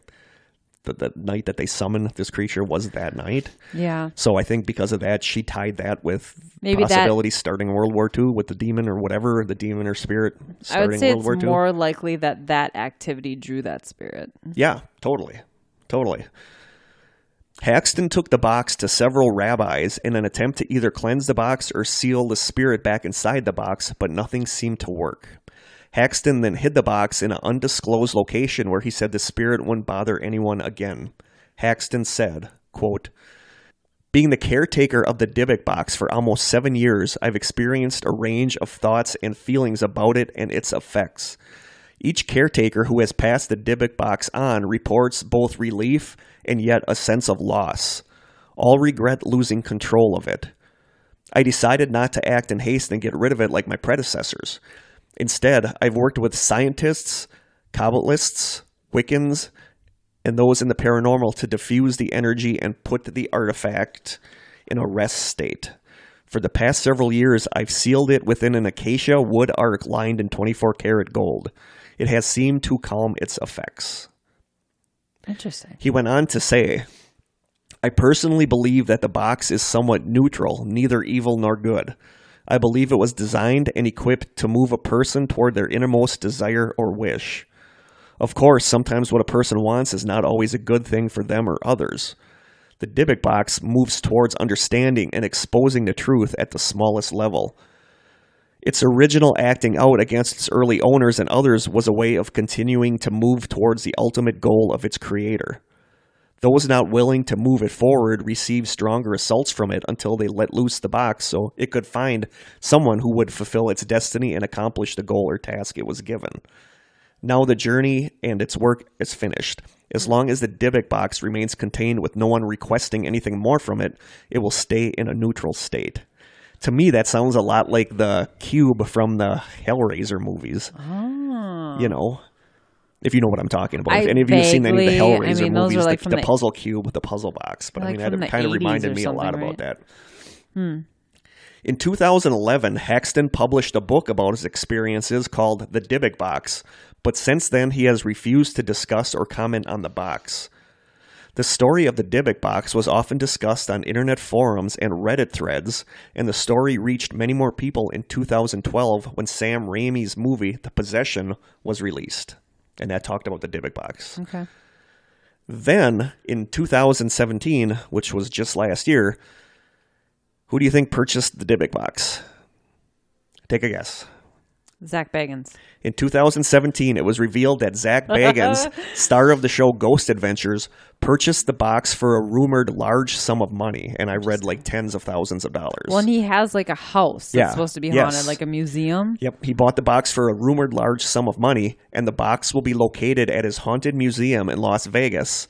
the night that they summoned this creature was that night. Yeah. So I think because of that, she tied that with maybe possibility starting World War II with the demon or whatever, the demon or spirit starting I would say World War II. It's more likely that activity drew that spirit. Yeah, totally. Haxton took the box to several rabbis in an attempt to either cleanse the box or seal the spirit back inside the box, but nothing seemed to work. Haxton then hid the box in an undisclosed location where he said the spirit wouldn't bother anyone again. Haxton said, quote, "Being the caretaker of the Dybbuk Box for almost 7 years, I've experienced a range of thoughts and feelings about it and its effects. Each caretaker who has passed the Dybbuk Box on reports both relief and yet a sense of loss. All regret losing control of it. I decided not to act in haste and get rid of it like my predecessors. Instead, I've worked with scientists, Kabbalists, Wiccans, and those in the paranormal to diffuse the energy and put the artifact in a rest state. For the past several years, I've sealed it within an acacia wood ark lined in 24-karat gold. It has seemed to calm its effects." Interesting. He went on to say, "I personally believe that the box is somewhat neutral, neither evil nor good. I believe it was designed and equipped to move a person toward their innermost desire or wish. Of course, sometimes what a person wants is not always a good thing for them or others. The Dybbuk Box moves towards understanding and exposing the truth at the smallest level. Its original acting out against its early owners and others was a way of continuing to move towards the ultimate goal of its creator. Those not willing to move it forward received stronger assaults from it until they let loose the box so it could find someone who would fulfill its destiny and accomplish the goal or task it was given. Now the journey and its work is finished. As long as the Dybbuk Box remains contained with no one requesting anything more from it, it will stay in a neutral state." To me, that sounds a lot like the cube from the Hellraiser movies. Oh. If you know what I'm talking about. If any of you have seen any of the Hellraiser movies, like the puzzle cube with the puzzle box. But that kind of reminded me a lot about that. In 2011, Haxton published a book about his experiences called The Dybbuk Box, but since then he has refused to discuss or comment on the box. The story of the Dybbuk Box was often discussed on internet forums and Reddit threads, and the story reached many more people in 2012 when Sam Raimi's movie, The Possession, was released. And that talked about the Dybbuk Box. Okay. Then, in 2017, which was just last year, who do you think purchased the Dybbuk Box? Take a guess. Zach Bagans. In 2017, it was revealed that Zach Bagans, star of the show Ghost Adventures, purchased the box for a rumored large sum of money, and I read like tens of thousands of dollars. Well, and he has like a house that's supposed to be haunted, like a museum. Yep, he bought the box for a rumored large sum of money, and the box will be located at his haunted museum in Las Vegas,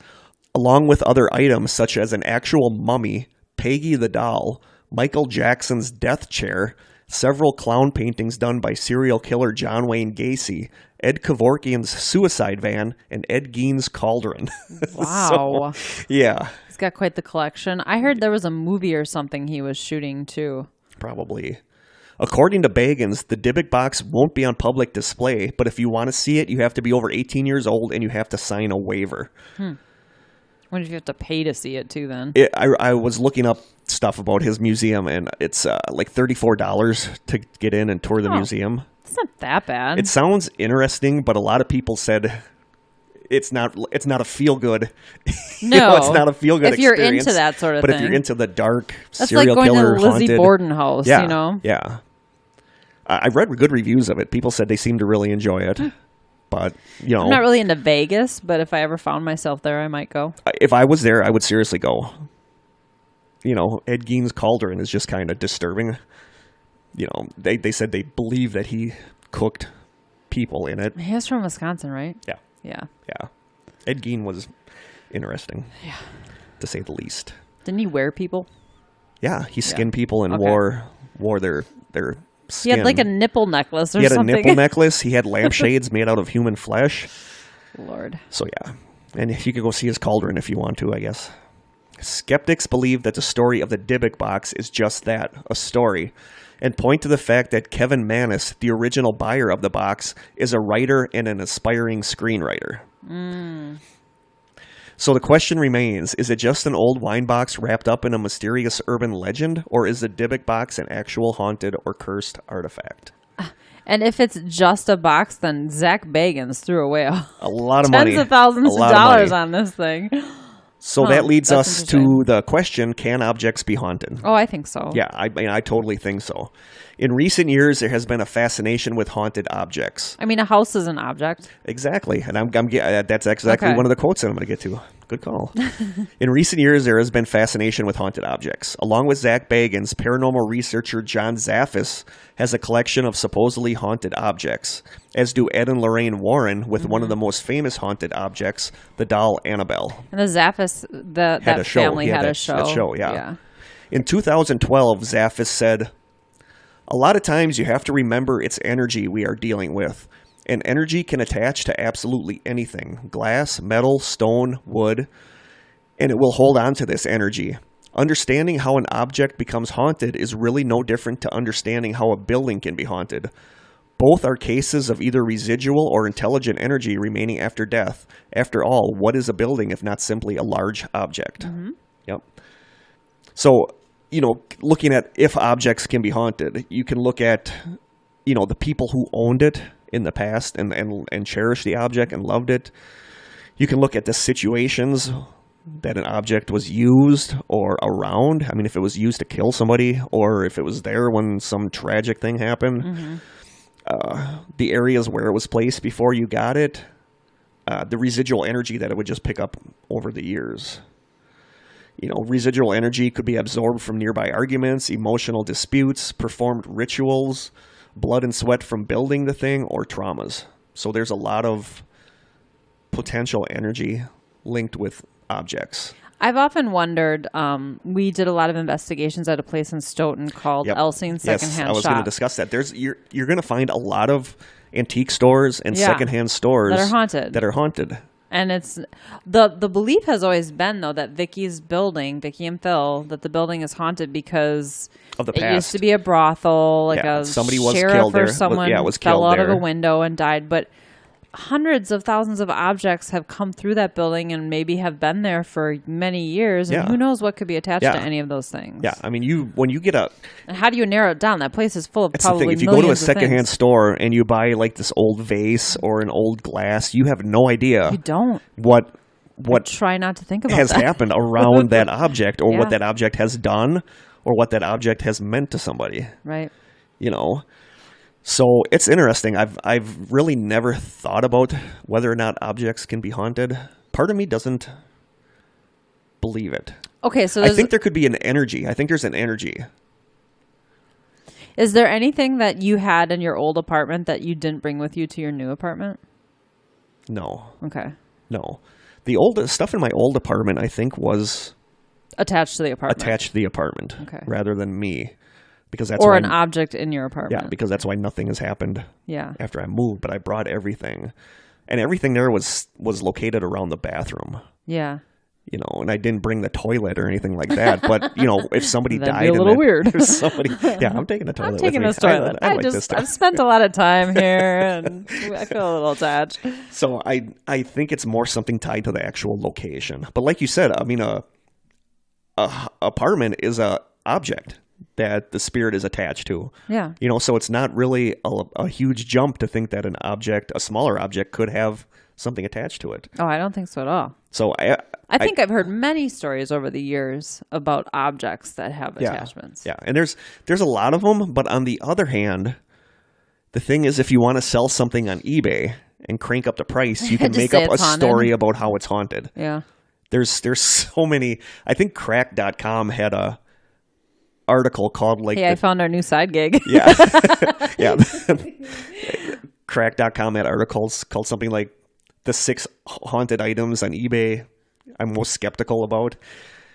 along with other items such as an actual mummy, Peggy the doll, Michael Jackson's death chair, several clown paintings done by serial killer John Wayne Gacy, Ed Kevorkian's suicide van, and Ed Gein's cauldron. Wow. So, yeah. He's got quite the collection. I heard there was a movie or something he was shooting too. Probably. According to Bagans, the Dybbuk Box won't be on public display, but if you want to see it, you have to be over 18 years old and you have to sign a waiver. What if you have to pay to see it too then? I was looking up stuff about his museum, and it's like $34 to get in and tour the museum. It's not that bad. It sounds interesting, but a lot of people said it's not a feel-good. No. It's not a feel-good experience. If you're into that sort of thing. But if you're into the dark, that's serial like going killer, to the Lizzie haunted, Borden house, yeah, you know? Yeah. I read good reviews of it. People said they seemed to really enjoy it. But, you know. I'm not really into Vegas, but if I ever found myself there, I might go. If I was there, I would seriously go. You know, Ed Gein's cauldron is just kind of disturbing. You know, they said they believe that he cooked people in it. He was from Wisconsin, right? Yeah. Yeah. Yeah. Ed Gein was interesting. Yeah. To say the least. Didn't he wear people? Yeah, he skinned people and wore their skin. He had like a nipple necklace or something. He had a nipple necklace. He had lampshades made out of human flesh. Lord. So, yeah. And you could go see his cauldron if you want to, I guess. Skeptics believe that the story of the Dybbuk Box is just that, a story, and point to the fact that Kevin Mannis, the original buyer of the box, is a writer and an aspiring screenwriter. So the question remains, is it just an old wine box wrapped up in a mysterious urban legend, or is the Dybbuk Box an actual haunted or cursed artifact? And if it's just a box, then Zach Bagans threw away a lot of money. Tens of thousands of dollars on this thing. So that leads us to the question, can objects be haunted? Oh, I think so. Yeah, I mean, I totally think so. In recent years, there has been a fascination with haunted objects. I mean, a house is an object. Exactly. And that's exactly one of the quotes that I'm going to get to. Good call. In recent years, there has been fascination with haunted objects. Along with Zach Bagans, paranormal researcher John Zaffis has a collection of supposedly haunted objects, as do Ed and Lorraine Warren with one of the most famous haunted objects, the doll Annabelle. And the Zaffis, that family had a show. That show, yeah. In 2012, Zaffis said, "A lot of times you have to remember it's energy we are dealing with. And energy can attach to absolutely anything, glass, metal, stone, wood, and it will hold on to this energy. Understanding how an object becomes haunted is really no different to understanding how a building can be haunted. Both are cases of either residual or intelligent energy remaining after death. After all, what is a building if not simply a large object?" Yep. So, looking at if objects can be haunted, you can look at, the people who owned it in the past and cherished the object and loved it. You can look at the situations that an object was used or around. I mean, if it was used to kill somebody or if it was there when some tragic thing happened. The areas where it was placed before you got it. The residual energy that it would just pick up over the years. Residual energy could be absorbed from nearby arguments, emotional disputes, performed rituals, blood and sweat from building the thing, or traumas. So there's a lot of potential energy linked with objects. I've often wondered, we did a lot of investigations at a place in Stoughton called Elsing Secondhand Shop. Yes, I was going to discuss that. You're going to find a lot of antique stores and secondhand stores that are haunted. And it's the belief has always been, though, that Vicky and Phil, that the building is haunted because of the past. It used to be a brothel, somebody was sheriff killed there. Or someone fell out of a window and died. But hundreds of thousands of objects have come through that building and maybe have been there for many years. And who knows what could be attached to any of those things. Yeah, I mean, when you get and how do you narrow it down? That place is full of probably millions of things. If you go to a secondhand store and you buy like this old vase or an old glass, you have no idea. You don't. What try not to think about has happened around that object or what that object has done or what that object has meant to somebody. Right. So it's interesting. I've really never thought about whether or not objects can be haunted. Part of me doesn't believe it. Okay, so I think there could be an energy. I think there's an energy. Is there anything that you had in your old apartment that you didn't bring with you to your new apartment? No. Okay. No. The old stuff in my old apartment, I think, was attached to the apartment. Okay. Rather than me. because that's or an object in your apartment. Yeah, because that's why nothing has happened. Yeah. After I moved, but I brought everything, and everything there was located around the bathroom. Yeah. You know, and I didn't bring the toilet or anything like that. But you know, if somebody That'd died, be a little weird. If somebody, yeah, I'm taking the toilet. I'm taking with this me. toilet. I like this I've spent a lot of time here, and I feel a little attached. So I think it's more something tied to the actual location. But like you said, I mean, a apartment is a object that the spirit is attached to. Yeah. You know, so it's not really a huge jump to think that a smaller object could have something attached to it. Oh, I don't think so at all. So I think I've heard many stories over the years about objects that have attachments. Yeah, and there's a lot of them, but on the other hand, the thing is, if you want to sell something on eBay and crank up the price, you can make up a story about how it's haunted. Yeah. There's so many. I think crack.com had a article called like I found our new side gig. Yeah. Yeah. Crack.com had articles called something like the 6 haunted items on eBay I'm most skeptical about.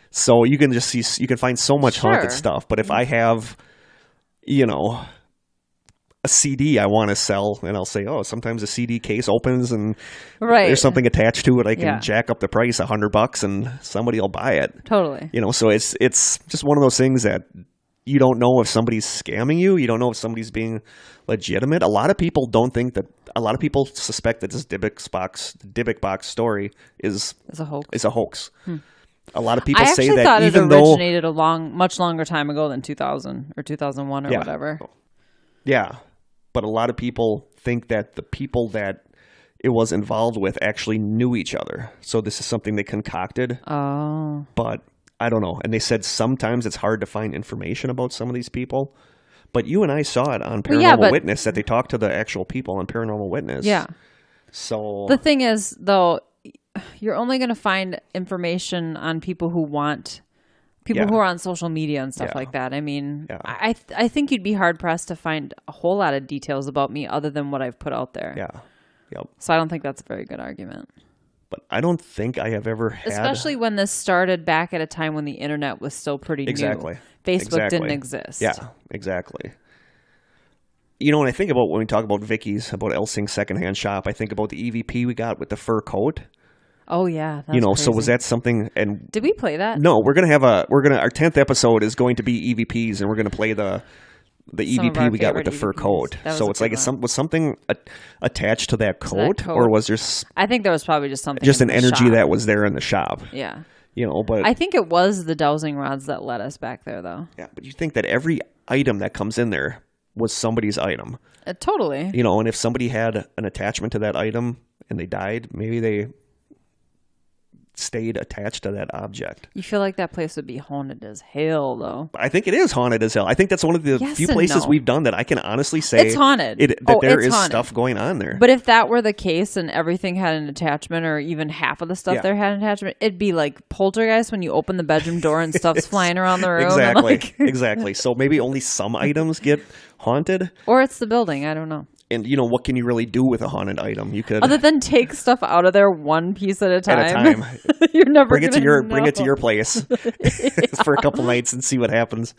So you can just see, you can find so much haunted stuff. But if I have, you know, a CD I want to sell, and I'll say, oh, sometimes a CD case opens and there's something attached to it, I can jack up the price $100 and somebody will buy it. Totally. You know, so it's just one of those things that you don't know if somebody's scamming you. You don't know if somebody's being legitimate. A lot of people suspect that this Dybbuk Box story is a hoax. A lot of people say that thought even it originated much longer time ago than 2000 or 2001 or whatever. Yeah. But a lot of people think that the people that it was involved with actually knew each other. So this is something they concocted. Oh. But I don't know. And they said sometimes it's hard to find information about some of these people. But you and I saw it on Paranormal Witness that they talked to the actual people on Paranormal Witness. Yeah. So the thing is, though, you're only going to find information on people who are on social media and stuff like that. I mean, I think you'd be hard pressed to find a whole lot of details about me other than what I've put out there. Yeah. Yep. So I don't think that's a very good argument. But I don't think I have ever had... Especially when this started back at a time when the internet was still pretty new. Facebook didn't exist. Yeah, exactly. You know, when I think about when we talk about Vicky's, about Elsing's secondhand shop, I think about the EVP we got with the fur coat. Oh, yeah. That's crazy. So was that something... And did we play that? No, our 10th episode is going to be EVPs, and we're going to play the EVP we got with the fur coat. So it's like was something attached to that coat, or was there? I think there was probably just something. Just an energy that was there in the shop. Yeah. You know, but I think it was the dowsing rods that led us back there, though. Yeah, but you think that every item that comes in there was somebody's item. Totally. You know, and if somebody had an attachment to that item and they died, maybe they stayed attached to that object. You feel like that place would be haunted as hell, though. I think it is haunted as hell. I think that's one of the few places we've done that I can honestly say it's haunted. There is stuff going on there. But if that were the case and everything had an attachment, or even half of the stuff there had an attachment, it'd be like Poltergeist when you open the bedroom door and stuff's flying around the room. Exactly. Exactly. So maybe only some items get haunted. Or it's the building. I don't know. And, you know, what can you really do with a haunted item? You could, other than take stuff out of there one piece at a time. You're never bring it to your place for a couple nights and see what happens.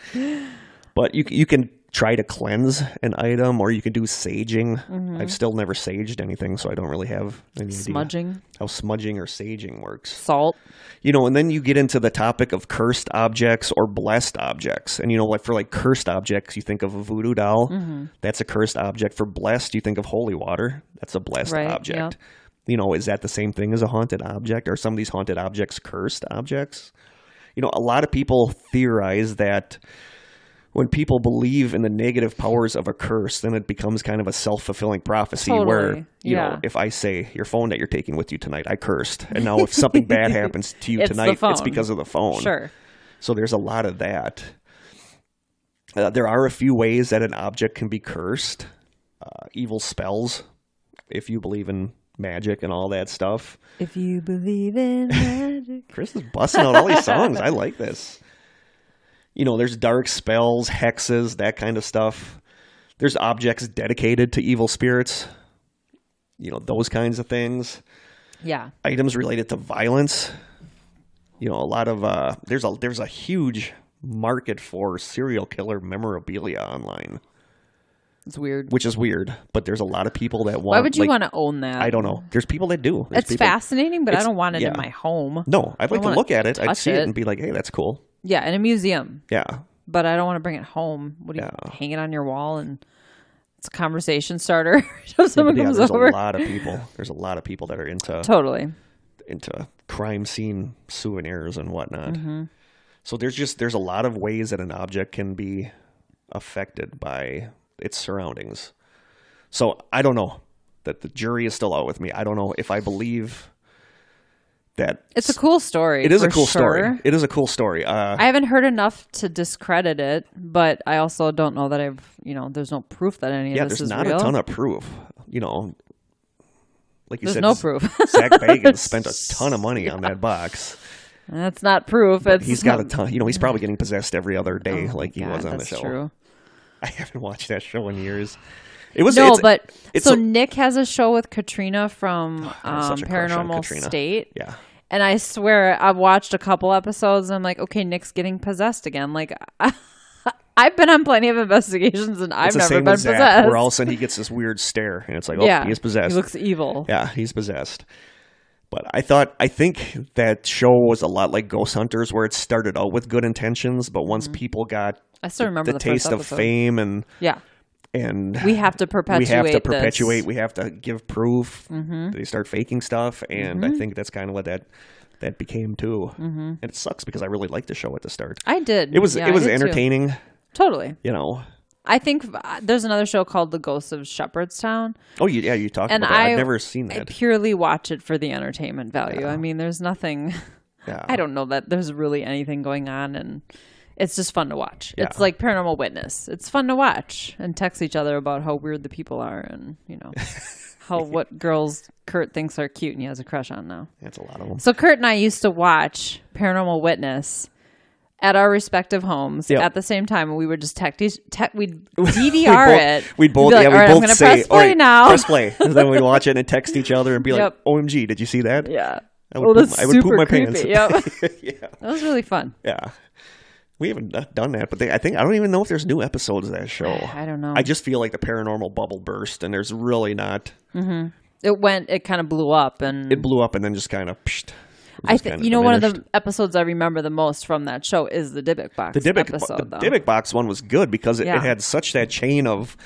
But you can try to cleanse an item, or you can do saging. Mm-hmm. I've still never saged anything, so I don't really have any idea how smudging or saging works. Salt. You know, and then you get into the topic of cursed objects or blessed objects. And, you know, like for cursed objects, you think of a voodoo doll. Mm-hmm. That's a cursed object. For blessed, you think of holy water. That's a blessed object. Yep. You know, is that the same thing as a haunted object? Are some of these haunted objects cursed objects? You know, a lot of people theorize that when people believe in the negative powers of a curse, then it becomes kind of a self-fulfilling prophecy where, you know, if I say your phone that you're taking with you tonight, I cursed. And now if something bad happens to you tonight, it's because of the phone. Sure. So there's a lot of that. There are a few ways that an object can be cursed. Evil spells, if you believe in magic and all that stuff. If you believe in magic. Chris is busting out all these songs. I like this. You know, there's dark spells, hexes, that kind of stuff. There's objects dedicated to evil spirits. You know, those kinds of things. Yeah. Items related to violence. You know, a lot of there's a huge market for serial killer memorabilia online. It's weird. Which is weird, but there's a lot of people that want... Why would you want to own that? I don't know. There's people that do. It's fascinating, but I don't want it in my home. No, I'd like to look at it. I'd see it and be like, hey, that's cool. Yeah, in a museum. Yeah. But I don't want to bring it home. What do you hang it on your wall and it's a conversation starter? Someone comes over. There's a lot of people. There's a lot of people that are into crime scene souvenirs and whatnot. Mm-hmm. So there's a lot of ways that an object can be affected by its surroundings. So I don't know. That the jury is still out with me. I don't know if I believe that it's a cool story. It is a cool story. It is a cool story. I haven't heard enough to discredit it, but I also don't know that there's no proof that any of this is real. Yeah, there's not a ton of proof. Like you said, there's no proof. Zach Bagans spent a ton of money on that box. That's not proof. He's got a ton. He's probably getting possessed every other day, he was on the show. True. I haven't watched that show in years. So Nick has a show with Katrina from Paranormal State. Yeah. And I swear I've watched a couple episodes and I'm like, okay, Nick's getting possessed again. Like, I've been on plenty of investigations and I've never been possessed. Where all of a sudden he gets this weird stare and it's like, he is possessed. He looks evil. Yeah, he's possessed. But I think that show was a lot like Ghost Hunters, where it started out with good intentions, but once people got the taste of fame and we have to perpetuate. We have to give proof. Mm-hmm. They start faking stuff, and I think that's kind of what that became too. Mm-hmm. And it sucks because I really liked the show at the start. I did. It was entertaining. Too. Totally. I think there's another show called The Ghosts of Shepherdstown. Oh, yeah, you talked about that. I've never seen that. I purely watch it for the entertainment value. Yeah. I mean, there's nothing... Yeah. I don't know that there's really anything going on, and it's just fun to watch. Yeah. It's like Paranormal Witness. It's fun to watch and text each other about how weird the people are and, what girls Kurt thinks are cute and he has a crush on now. That's a lot of them. So Kurt and I used to watch Paranormal Witness at our respective homes at the same time, and we would just we'd DVR it. We'd both, like, I'm going to press play now. Press play. And then we'd watch it and text each other and be like, OMG, did you see that? Yeah. I would poop my pants. Yep. Yeah. That was really fun. Yeah. We haven't done that, but I don't even know if there's new episodes of that show. I don't know. I just feel like the paranormal bubble burst, and there's really not. Mm-hmm. It kind of blew up, and then just kind of. One of the episodes I remember the most from that show is the Dybbuk Box episode. The Dybbuk Box one was good because it had such that chain of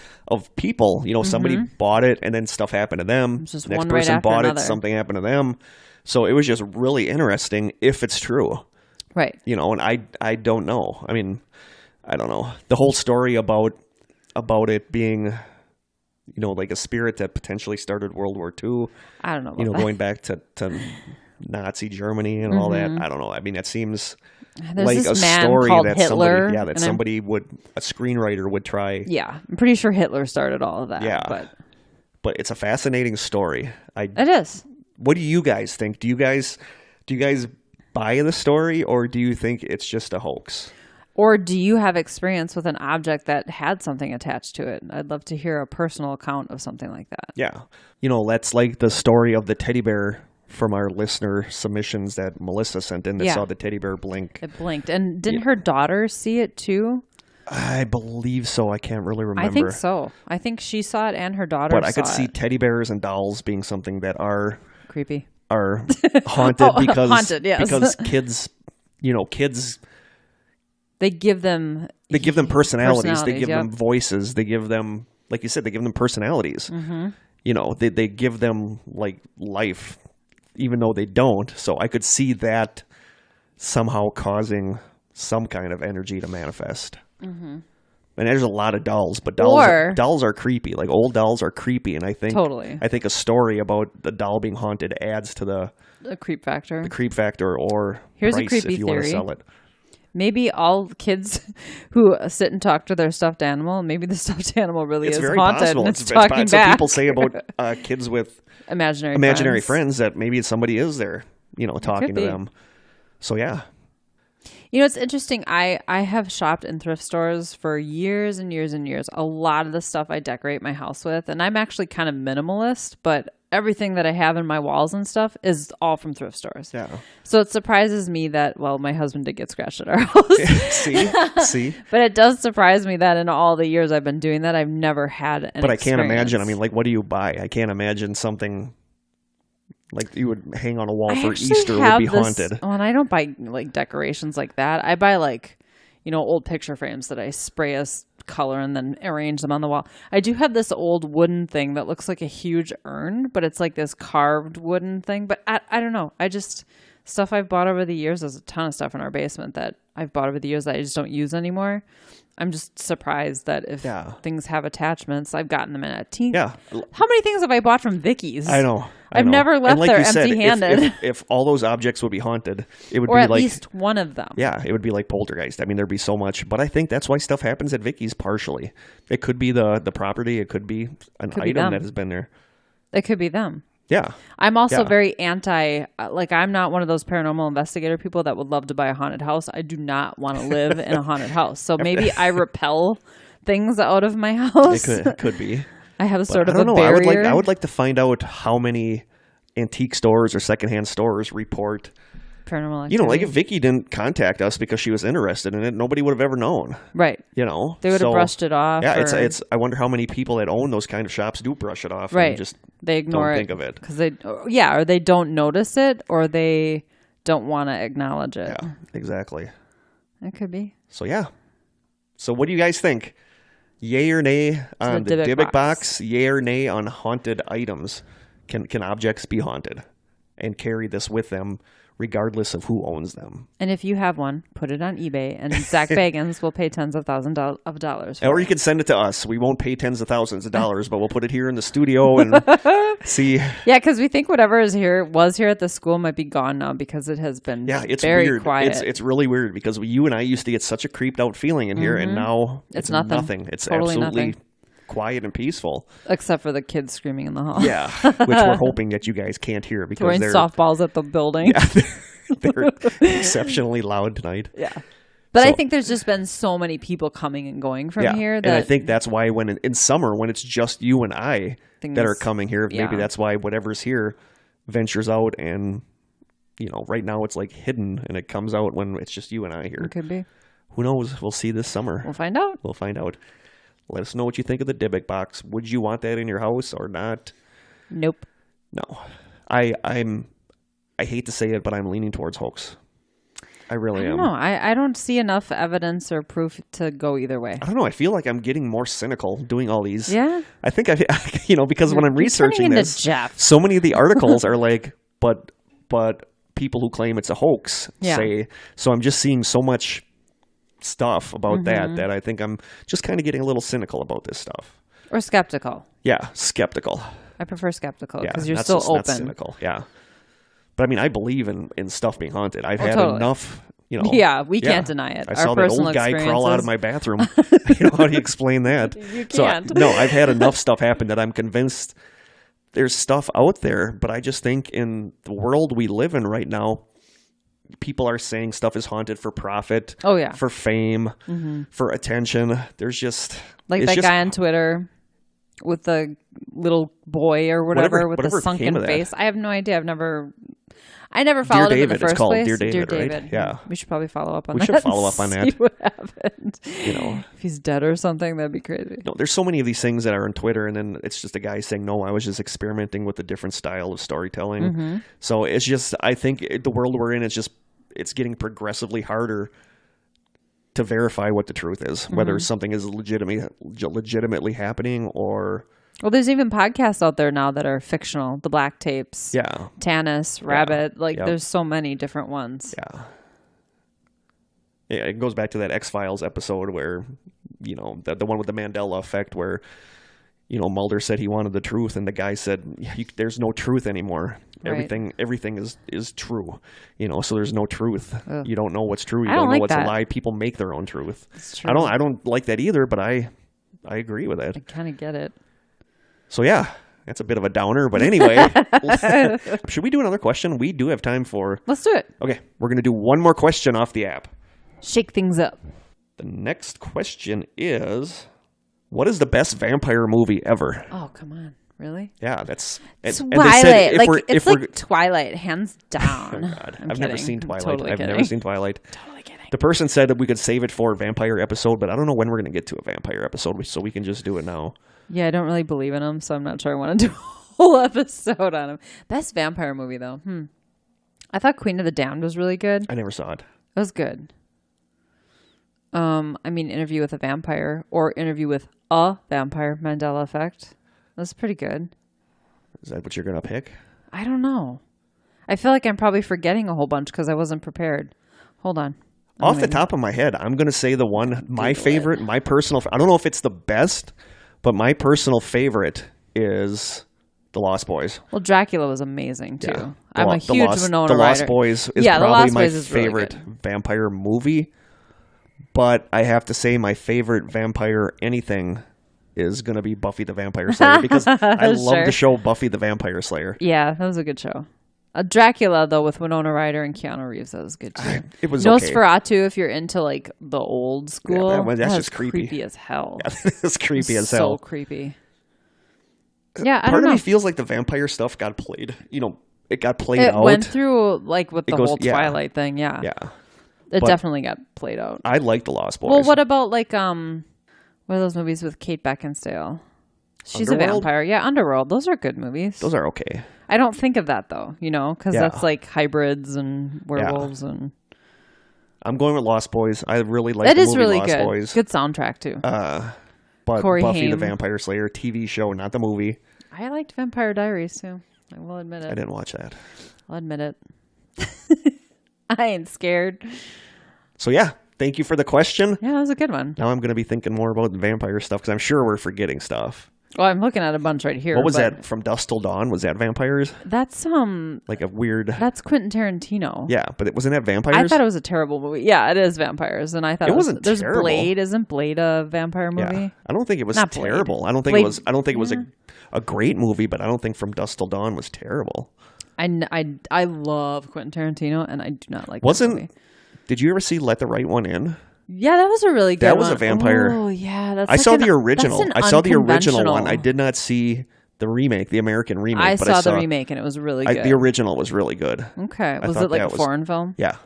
people. Somebody bought it, and then stuff happened to them. Just the next one person right bought another. it, something happened to them. So it was just really interesting if it's true. Right. And I don't know. I mean, I don't know. The whole story about it being, like a spirit that potentially started World War II. I don't know. Going back to Nazi Germany and all that. I don't know. I mean, that seems like a story that Hitler, a screenwriter would try. Yeah. I'm pretty sure Hitler started all of that. Yeah. But it's a fascinating story. It is. What do you guys think? Do you guys buy the story, or do you think it's just a hoax? Or do you have experience with an object that had something attached to it? I'd love to hear a personal account of something like that. Yeah. That's like the story of the teddy bear from our listener submissions that Melissa sent in that saw the teddy bear blink. It blinked. And didn't her daughter see it too? I believe so. I can't really remember. I think so. I think she saw it and her daughter saw it. But I could see teddy bears and dolls being something that are... creepy. Are haunted because haunted, yes. Because kids they give them personalities. They give them voices. They give them, like you said, they give them personalities. Mm-hmm. They give them like life, even though they don't. So I could see that somehow causing some kind of energy to manifest. Mm-hmm. And there's a lot of dolls, but dolls are creepy. Like old dolls are creepy, and I think a story about the doll being haunted adds to the creep factor. The creep factor, or here's price a creepy if you theory. want to sell it. Maybe all kids who sit and talk to their stuffed animal, maybe the stuffed animal really is haunted possible. and it's talking back. People say about kids with imaginary friends that maybe somebody is there, talking to them. So yeah. You know, it's interesting. I have shopped in thrift stores for years and years and years. A lot of the stuff I decorate my house with, and I'm actually kind of minimalist, but everything that I have in my walls and stuff is all from thrift stores. Yeah. So it surprises me that, well, my husband did get scratched at our house. See? But it does surprise me that in all the years I've been doing that, I've never had an But I can't imagine. I mean, like, what do you buy? I can't imagine something like you would hang on a wall for Easter would be haunted. Well, and I don't buy like decorations like that. I buy like, old picture frames that I spray a color and then arrange them on the wall. I do have this old wooden thing that looks like a huge urn, but it's like this carved wooden thing. But I don't know. Stuff I've bought over the years. There's a ton of stuff in our basement that I've bought over the years that I just don't use anymore. I'm just surprised that if things have attachments, I've gotten them in a team. Yeah. How many things have I bought from Vicky's? I know. I've never left like there empty-handed. Said, if all those objects would be haunted, it would or be at like least one of them. Yeah, it would be like Poltergeist. I mean, there'd be so much, but I think that's why stuff happens at Vicky's partially. It could be the property. It could be an item that has been there. It could be them. Yeah. I'm also very anti, I'm not one of those paranormal investigator people that would love to buy a haunted house. I do not want to live in a haunted house. So maybe I repel things out of my house. It could be. I have a barrier. I would like to find out how many antique stores or secondhand stores report paranormal activity. Like if Vicky didn't contact us because she was interested in it, nobody would have ever known. Right. They would have brushed it off. Yeah, it's I wonder how many people that own those kind of shops do brush it off and just they ignore don't think of it. Because or they don't notice it or they don't want to acknowledge it. Yeah, exactly. It could be. So yeah. So what do you guys think? Yay or nay on the Dybbuk box? Yay or nay on haunted items? Can objects be haunted and carry this with them regardless of who owns them? And if you have one, put it on eBay and Zach Bagans will pay tens of thousands of dollars for or you can send it to us. We won't pay tens of thousands of dollars, but we'll put it here in the studio and see. Yeah, because we think whatever was here at the school might be gone now because it has been it's very weird. Quiet. It's really weird because you and I used to get such a creeped out feeling in here, and now it's nothing. It's totally absolutely nothing. Quiet and peaceful. Except for the kids screaming in the hall. Yeah, which we're hoping that you guys can't hear because throwing they're softballs at the building. Yeah, they're exceptionally loud tonight. Yeah. But I think there's just been so many people coming and going from here. And I think that's why when in summer, when it's just you and I that are coming here, maybe that's why whatever's here ventures out and, right now it's like hidden and it comes out when it's just you and I here. It could be. Who knows? We'll see this summer. We'll find out. Let us know what you think of the Dybbuk box. Would you want that in your house or not? Nope. No. I hate to say it, but I'm leaning towards hoax. I really am. No, I don't see enough evidence or proof to go either way. I don't know. I feel like I'm getting more cynical doing all these. Yeah. I think because when I'm researching this, Jeff. so many of the articles are like, but people who claim it's a hoax say. So I'm just seeing so much stuff about that I think I'm just kind of getting a little cynical about this stuff. Or skeptical. Yeah, skeptical. I prefer skeptical because you're still open. Not cynical. Yeah. But I mean, I believe in stuff being haunted. I've had enough, Yeah, we can't deny it. I saw that old guy crawl out of my bathroom. How do you explain that? You can't. So, I've had enough stuff happen that I'm convinced there's stuff out there. But I just think in the world we live in right now, people are saying stuff is haunted for profit. Oh, yeah. For fame, for attention. There's just... Like that guy on Twitter with the little boy or whatever with the sunken face. I have no idea. I never followed him in the first place. Dear David, right? Yeah. We should probably follow up on that. We should follow up on that. See what happened. If he's dead or something, that'd be crazy. No, there's so many of these things that are on Twitter, and then it's just a guy saying, no, I was just experimenting with a different style of storytelling. So it's just, I think the world we're in, it's getting progressively harder to verify what the truth is, whether something is legitimately happening or... Well, there's even podcasts out there now that are fictional. The Black Tapes. Yeah. Tanis, Rabbit. There's so many different ones. Yeah. Yeah, it goes back to that X-Files episode where, the one with the Mandela effect where, Mulder said he wanted the truth and the guy said, there's no truth anymore. Right. Everything is true. So there's no truth. Ugh. You don't know what's true. You don't know like what's that. a lie. People make their own truth. It's true. I don't like that either, but I agree with it. I kind of get it. So yeah, That's a bit of a downer, but anyway. Should we do another question? We do have time for... Let's do it. Okay, we're going to do one more question off the app. Shake things up. The next question is, what is the best vampire movie ever? Oh, come on. Really? Yeah, that's... Twilight. It's like Twilight, hands down. Oh, God. I've never seen Twilight. Totally I've never seen Twilight. Totally kidding. The person said that we could save it for a vampire episode, but I don't know when we're going to get to a vampire episode, so we can just do it now. Yeah, I don't really believe in them, so I'm not sure I want to do a whole episode on them. Best vampire movie, though. I thought Queen of the Damned was really good. I never saw it. It was good. I mean, Interview with a Vampire or Interview with a Vampire, Mandela Effect. That's pretty good. Is that what you're going to pick? I don't know. I feel like I'm probably forgetting a whole bunch because I wasn't prepared. Hold on. Off the top of my head, I'm going to say the one, my favorite, my personal, I don't know if it's the best, but my personal favorite is The Lost Boys. Well, Dracula was amazing, too. Yeah. I'm a huge Winona Ryder. The Lost Boys is probably my favorite vampire movie. But I have to say my favorite vampire anything is going to be Buffy the Vampire Slayer because I love the show Buffy the Vampire Slayer. Yeah, that was a good show. Dracula, though, with Winona Ryder and Keanu Reeves, that was good, too. It was Nosferatu, if you're into, like, the old school. Yeah, that's just creepy as hell. Yeah, it's creepy as hell. So creepy. Yeah, I don't know. Part of me feels like the vampire stuff got played. It got played out. It went through, like, with the whole Twilight thing, yeah. Yeah. It definitely got played out. I like The Lost Boys. Well, what about, like, what are those movies with Kate Beckinsale? She's Underworld? a vampire. Yeah, Underworld. Those are good movies. Those are okay. I don't think of that, though, because that's, like, hybrids and werewolves and... I'm going with Lost Boys. I really like the movie really Lost good. Boys. Good soundtrack, too. But Corey Buffy Haim. the Vampire Slayer TV show, not the movie. I liked Vampire Diaries, too. I will admit it. I didn't watch that. I'll admit it. I ain't scared. So, yeah. Thank you for the question. Yeah, that was a good one. Now I'm going to be thinking more about the vampire stuff because I'm sure we're forgetting stuff. Well, I'm looking at a bunch right here. What was that? From Dusk Till Dawn? Was that vampires? That's like a weird... That's Quentin Tarantino. Yeah, but wasn't that vampires? I thought it was a terrible movie. Yeah, it is vampires, and I thought it wasn't there's terrible. Blade. Isn't Blade a vampire movie? Yeah. I don't think it was Not terrible. Blade. I don't think Blade. it was a great movie, but I don't think From Dusk Till Dawn was terrible. I love Quentin Tarantino, and I do not like that movie. Did you ever see Let the Right One In? Yeah, that was a really good one. That was a vampire. Oh, yeah. I saw the original. I saw the original one. I did not see the remake, the American remake. I saw the remake, and it was really good. The original was really good. Okay. Was it like a foreign film? Yeah.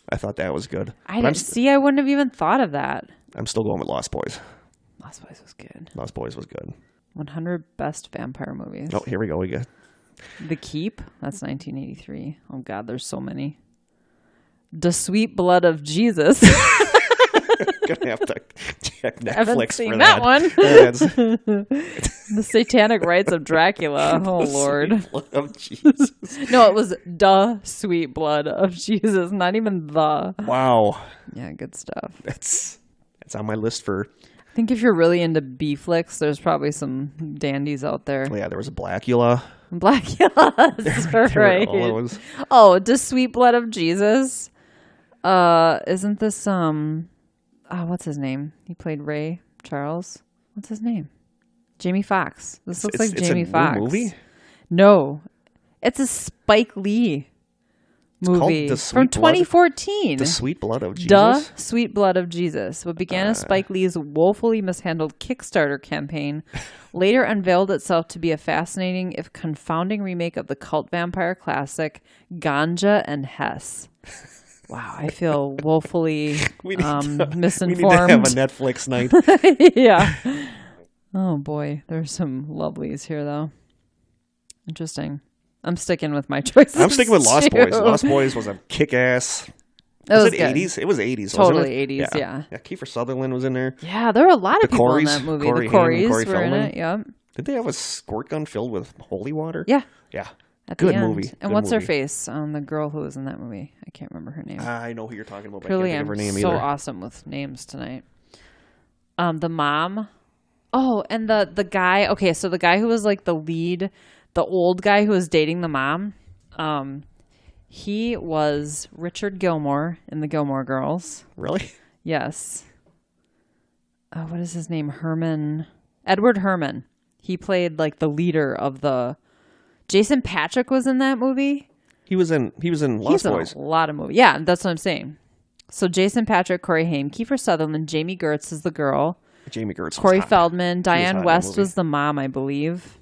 I thought that was good. I wouldn't have even thought of that. I'm still going with Lost Boys. Lost Boys was good. Lost Boys was good. 100 best vampire movies. Oh, here we go. We got The Keep. That's 1983. Oh, God, there's so many. The Sweet Blood of Jesus. Gonna have to check Netflix haven't seen for that one. The Satanic Rites of Dracula. Oh, Lord. Blood of Jesus. No, it was The Sweet Blood of Jesus, not even the. Wow. Yeah, good stuff. That's on my list for... I think if you're really into B flicks, there's probably some dandies out there. Oh, yeah, there was a Blackula. Blackula, that's right. All those. Oh, The Sweet Blood of Jesus. Isn't this what's his name? He played Ray Charles. What's his name? Jamie Foxx. This looks like Jamie Foxx. New movie? No, it's a Spike Lee movie from 2014. The Sweet Blood of Jesus. The Sweet Blood of Jesus. What began as Spike Lee's woefully mishandled Kickstarter campaign later unveiled itself to be a fascinating, if confounding, remake of the cult vampire classic Ganja and Hess. Wow, I feel woefully misinformed. We need to have a Netflix night. Yeah. Oh, boy. There's some lovelies here, though. Interesting. I'm sticking with my choices. I'm sticking with Lost Boys. Lost Boys was a kick-ass... Was it 80s? It was 80s, totally wasn't it? 80s, yeah. Kiefer Sutherland was in there. Yeah, there were a lot of people in that movie. The Corys were Feldman. in it, yeah. Did they have a squirt gun filled with holy water? Yeah. Yeah. At Good the end. movie. And what's her face? The girl who was in that movie. I can't remember her name. I know who you're talking about, but Clearly, I can't think of her name so either. awesome with names tonight. The mom. Oh, and the guy. Okay, so the guy who was like the lead, the old guy who was dating the mom, he was Richard Gilmore in the Gilmore Girls. Really? Yes. What is his name? Edward Herman. He played like the leader of the. Jason Patric was in that movie. He was in Lost Boys. A lot of movies. Yeah, that's what I'm saying. So Jason Patric, Corey Haim, Kiefer Sutherland, Jamie Gertz is the girl. Jamie Gertz. Corey Feldman, Diane West was the mom, I believe.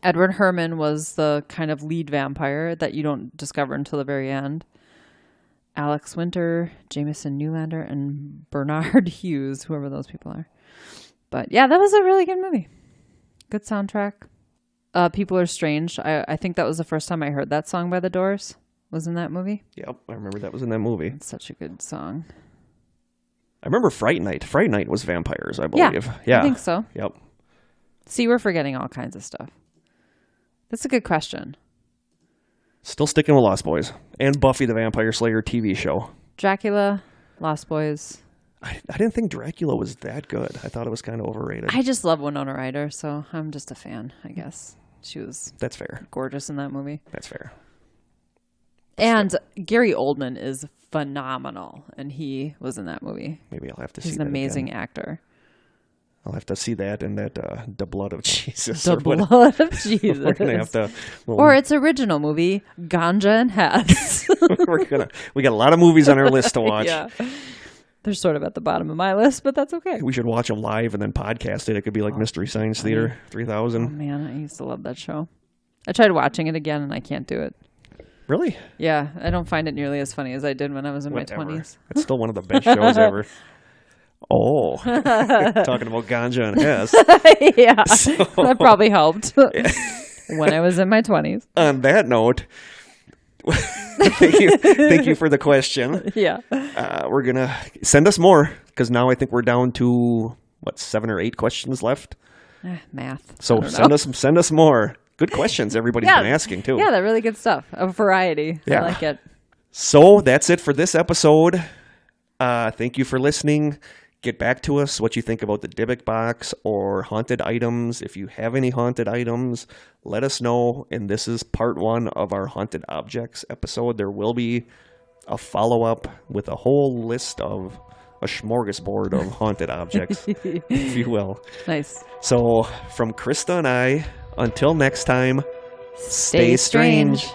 Edward Herrmann was the kind of lead vampire that you don't discover until the very end. Alex Winter, Jameson Newlander, and Bernard Hughes, whoever those people are. But yeah, that was a really good movie. Good soundtrack. People Are Strange. I think that was the first time I heard that song by The Doors. Was in that movie. Yep, I remember that was in that movie. It's such a good song. I remember Fright Night. Fright Night was vampires, I believe. Yeah, I think so. Yep. See, we're forgetting all kinds of stuff. That's a good question. Still sticking with Lost Boys and Buffy the Vampire Slayer TV show. Dracula, Lost Boys. I didn't think Dracula was that good. I thought it was kind of overrated. I just love Winona Ryder, so I'm just a fan, I guess. She was That's fair. Gorgeous in that movie. That's fair. And Gary Oldman is phenomenal, and he was in that movie. Maybe I'll have to see that. He's an amazing actor. I'll have to see that and that The Blood of Jesus. The Blood of Jesus. We're gonna have to. Or its original movie, Ganja and Hess. We got a lot of movies on our list to watch. Yeah. They're sort of at the bottom of my list, but that's okay. We should watch them live and then podcast it. It could be like Mystery Science Theater 3000. Oh, man, I used to love that show. I tried watching it again, and I can't do it. Really? Yeah, I don't find it nearly as funny as I did when I was in my 20s. It's still one of the best shows ever. Oh, talking about Ganja and Hess. Yeah, that probably helped when I was in my 20s. On that note, thank you for the question. Yeah. We're going to send us more because now I think we're down to, 7 or 8 questions left? Math. So send us more. Good questions everybody's been asking, too. Yeah, they're really good stuff. A variety. Yeah. I like it. So that's it for this episode. Thank you for listening. Get back to us what you think about the Dybbuk Box or haunted items. If you have any haunted items, let us know. And this is part 1 of our haunted objects episode. There will be a follow-up with a whole list of a smorgasbord of haunted objects, if you will. Nice. So from Krista and I, until next time, stay strange.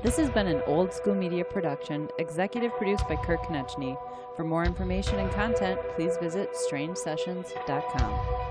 This has been an Old School Media production, executive produced by Kurt Konechny. For more information and content, please visit strangesessions.com.